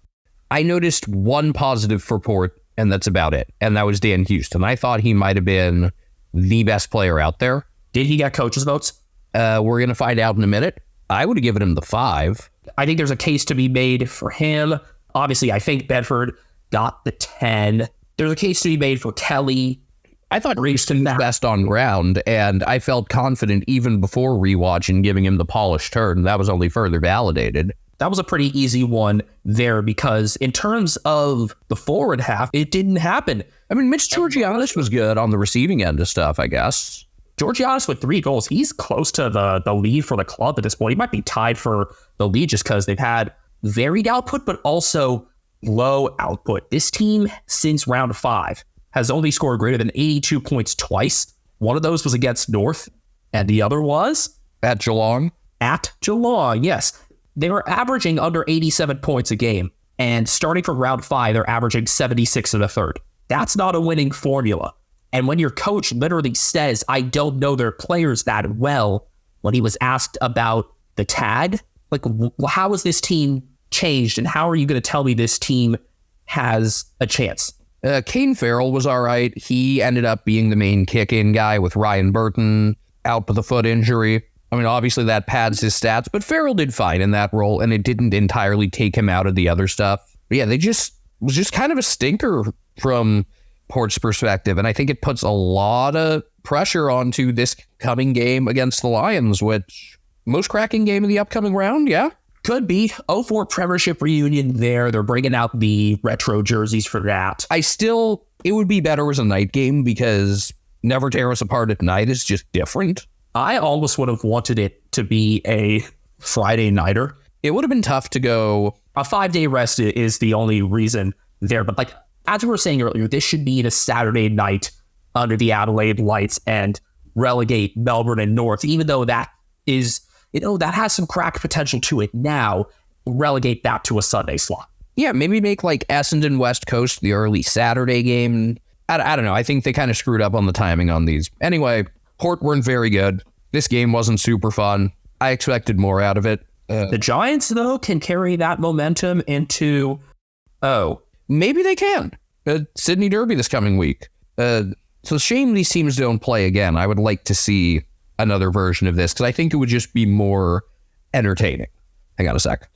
I noticed one positive for Port, and that's about it. And that was Dan Houston. I thought he might have been the best player out there. Did he get coaches' votes? We're going to find out in a minute. I would have given him the 5. I think there's a case to be made for him. Obviously, I think Bedford got the 10. There's a case to be made for Kelly. I thought Houston was best on ground, and I felt confident even before rewatch in giving him the polished turn. That was only further validated. That was a pretty easy one there because in terms of the forward half, it didn't happen. I mean, Mitch Georgianis was good on the receiving end of stuff, I guess. Georgianis with 3 goals. He's close to the lead for the club at this point. He might be tied for the lead just because they've had varied output, but also low output. This team, since round 5, has only scored greater than 82 points twice. One of those was against North, and the other was At Geelong? At Geelong, yes. They were averaging under 87 points a game, and starting from round 5, they're averaging 76 in a third. That's not a winning formula. And when your coach literally says, I don't know their players that well, when he was asked about the tag, like, how has this team changed, and how are you going to tell me this team has a chance? Kane Farrell was all right. He ended up being the main kick-in guy with Ryan Burton out with a foot injury. I mean, obviously that pads his stats, but Farrell did fine in that role, and it didn't entirely take him out of the other stuff. But yeah, was just kind of a stinker from Port's perspective, and I think it puts a lot of pressure onto this coming game against the Lions, which most cracking game of the upcoming round, yeah? Could be. 04 Premiership reunion there. They're bringing out the retro jerseys for that. It would be better as a night game because never tear us apart at night is just different. I almost would have wanted it to be a Friday nighter. It would have been tough to go. A 5-day rest is the only reason there. But like, as we were saying earlier, this should be a Saturday night under the Adelaide lights and relegate Melbourne and North, even though that is, that has some crack potential to it now. Relegate that to a Sunday slot. Yeah, maybe make like Essendon West Coast the early Saturday game. I don't know. I think they kind of screwed up on the timing on these. Anyway, Port weren't very good. This game wasn't super fun. I expected more out of it. The Giants, though, can carry that momentum into... Oh, maybe they can. Sydney Derby this coming week. So shame these teams don't play again. I would like to see another version of this because I think it would just be more entertaining. Hang on a sec.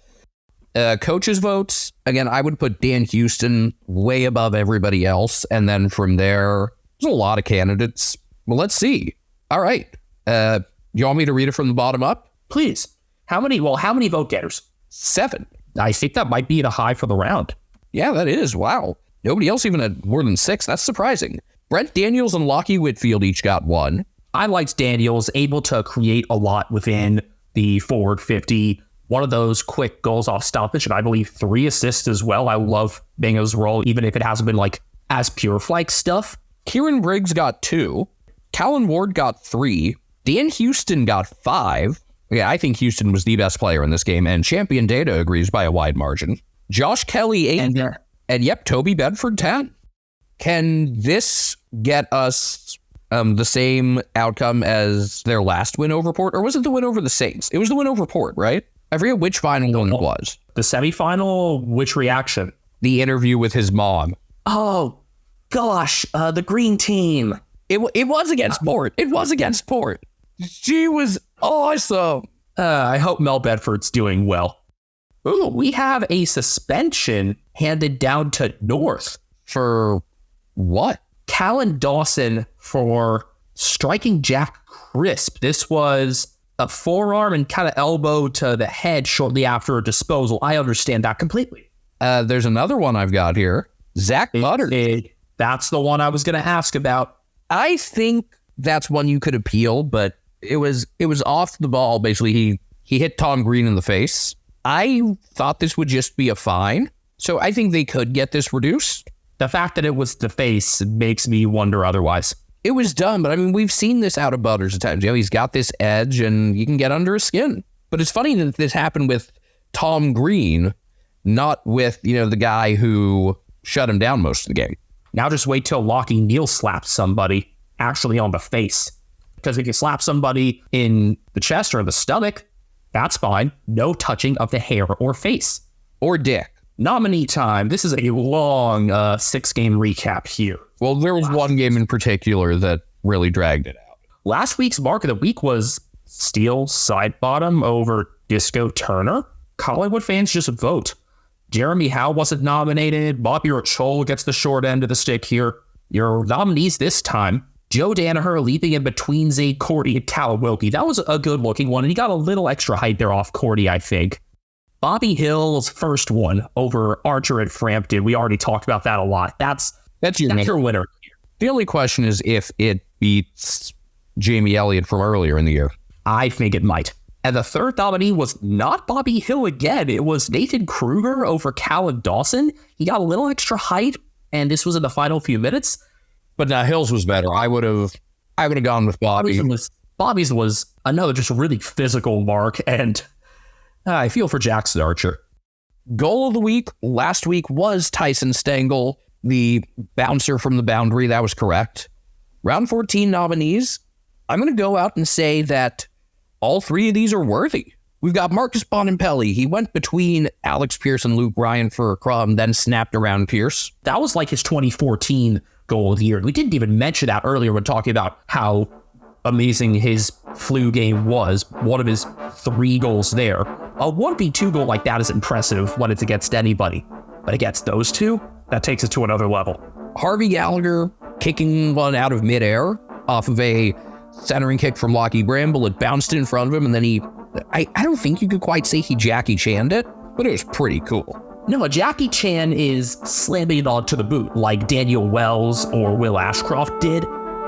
Coaches votes. Again, I would put Dan Houston way above everybody else. And then from there, there's a lot of candidates. Well, let's see. All right. You want me to read it from the bottom up? please. How many vote getters? 7. I think that might be the high for the round. Yeah, that is. Wow. Nobody else even had more than 6. That's surprising. Brent Daniels and Lockie Whitfield each got 1. I liked Daniels, able to create a lot within the forward 50. One of those quick goals off stoppage, and I believe 3 assists as well. I love Bingo's role, even if it hasn't been like as pure flight stuff. Kieran Briggs got 2. Callan Ward got 3. Dan Houston got 5. Yeah, I think Houston was the best player in this game, and Champion Data agrees by a wide margin. Josh Kelly 8, and yep, Toby Bedford 10. Can this get us the same outcome as their last win over Port, or was it the win over the Saints? It was the win over Port, right? I forget which final one it was. The semifinal, which reaction? The interview with his mom. Oh, gosh, the green team. It was against Port. It was against Port. She was awesome. I hope Mel Bedford's doing well. Ooh, we have a suspension handed down to North. For what? Callan Dawson for striking Jack Crisp. This was a forearm and kind of elbow to the head shortly after a disposal. I understand that completely. There's another one I've got here. Zach Butter. That's the one I was going to ask about. I think that's one you could appeal, but it was off the ball. Basically, he hit Tom Green in the face. I thought this would just be a fine, so I think they could get this reduced. The fact that it was the face makes me wonder otherwise. It was dumb, but I mean, we've seen this out of Butters at times. You know, he's got this edge, and you can get under his skin. But it's funny that this happened with Tom Green, not with, the guy who shut him down most of the game. Now just wait till Lockie Neal slaps somebody actually on the face. Because if you slap somebody in the chest or the stomach, that's fine. No touching of the hair or face. Or dick. Nominee time. This is a long 6-game recap here. Well, there was one game in particular that really dragged it out. Last week's mark of the week was Steel Sidebottom over Disco Turner. Collingwood fans just vote. Jeremy Howe wasn't nominated. Bobby Rachol gets the short end of the stick here. Your nominees this time, Joe Danaher leaping in between Zay Cordy and Cal Wilkie. That was a good-looking one, and he got a little extra height there off Cordy, I think. Bobby Hill's first one over Archer and Frampton. We already talked about that a lot. That's your winner. The only question is if it beats Jamie Elliott from earlier in the year. I think it might. And the third nominee was not Bobby Hill again. It was Nathan Kruger over Callan Dawson. He got a little extra height, and this was in the final few minutes. But now Hills was better. I would have gone with Bobby. Bobby's was another just really physical mark, and I feel for Jackson Archer. Goal of the week last week was Tyson Stengel, the bouncer from the boundary. That was correct. Round 14 nominees. I'm going to go out and say that all 3 of these are worthy. We've got Marcus Boninpelli. He went between Alex Pierce and Luke Bryan for a crumb, then snapped around Pierce. That was like his 2014 goal of the year. We didn't even mention that earlier when talking about how amazing his flu game was. One of his 3 goals there. A 1v2 goal like that is impressive when it's against anybody. But against those 2, that takes it to another level. Harvey Gallagher kicking one out of midair off of a centering kick from Lockie Bramble. It bounced in front of him, and then I don't think you could quite say he Jackie Chan'd it, but it was pretty cool. No, a Jackie Chan is slamming it onto the boot like Daniel Wells or Will Ashcroft did,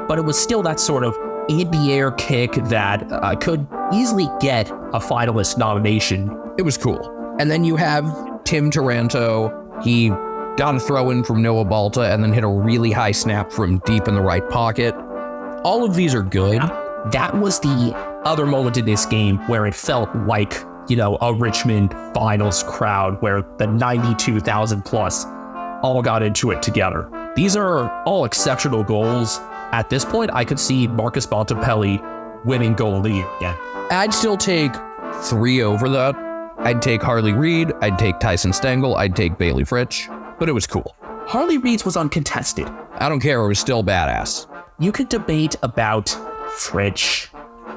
but it was still that sort of in-the-air kick that could easily get a finalist nomination. It was cool. And then you have Tim Taranto. He got a throw-in from Noah Balta and then hit a really high snap from deep in the right pocket. All of these are good. That was the other moment in this game where it felt like, a Richmond finals crowd where the 92,000 plus all got into it together. These are all exceptional goals. At this point, I could see Marcus Bontempelli winning goal of the year again. I'd still take 3 over that. I'd take Harley Reid, I'd take Tyson Stengel, I'd take Bailey Fritsch, but it was cool. Harley Reid's was uncontested. I don't care, it was still badass. You could debate about Fritsch.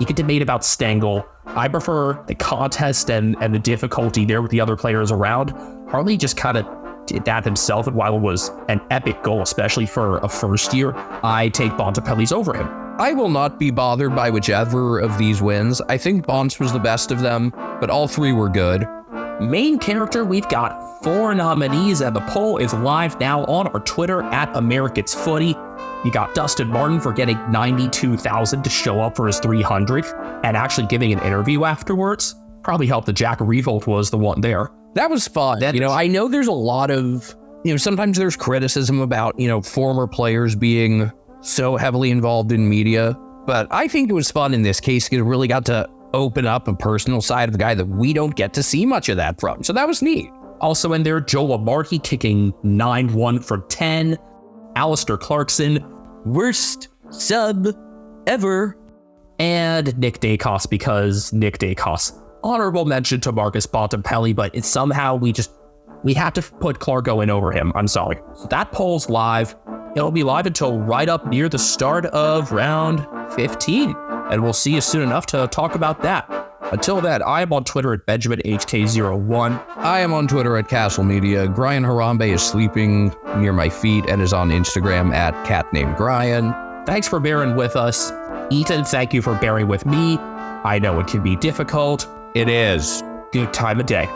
You could debate about Stengel. I prefer the contest and the difficulty there with the other players around. Harley just kind of did that himself, and while it was an epic goal, especially for a first year, I take Bontempelli's over him. I will not be bothered by whichever of these wins. I think Bonds was the best of them, but all three were good. Main character, we've got 4 nominees, and the poll is live now on our Twitter at Americans Footy. You got Dustin Martin for getting 92,000 to show up for his 300 and actually giving an interview afterwards. Probably helped that Jack Revolt was the one there. That was fun. I know there's a lot of, sometimes there's criticism about, former players being so heavily involved in media, but I think it was fun in this case. It really got to open up a personal side of the guy that we don't get to see much of that from. So that was neat. Also in there, Joe Lamarche kicking 9-1 from 10. Alistair Clarkson, worst sub ever. And Nick Dacos, because Nick Dacos. Honorable mention to Marcus Bontempelli, but it's somehow we have to put Clarko in over him. I'm sorry. So that poll's live. It'll be live until right up near the start of round 15. And we'll see you soon enough to talk about that. Until then, I am on Twitter at BenjaminHK01. I am on Twitter at Castle Media. Brian Harambe is sleeping near my feet and is on Instagram at CatNamedGrian. Thanks for bearing with us. Ethan, thank you for bearing with me. I know it can be difficult. It is. Good time of day.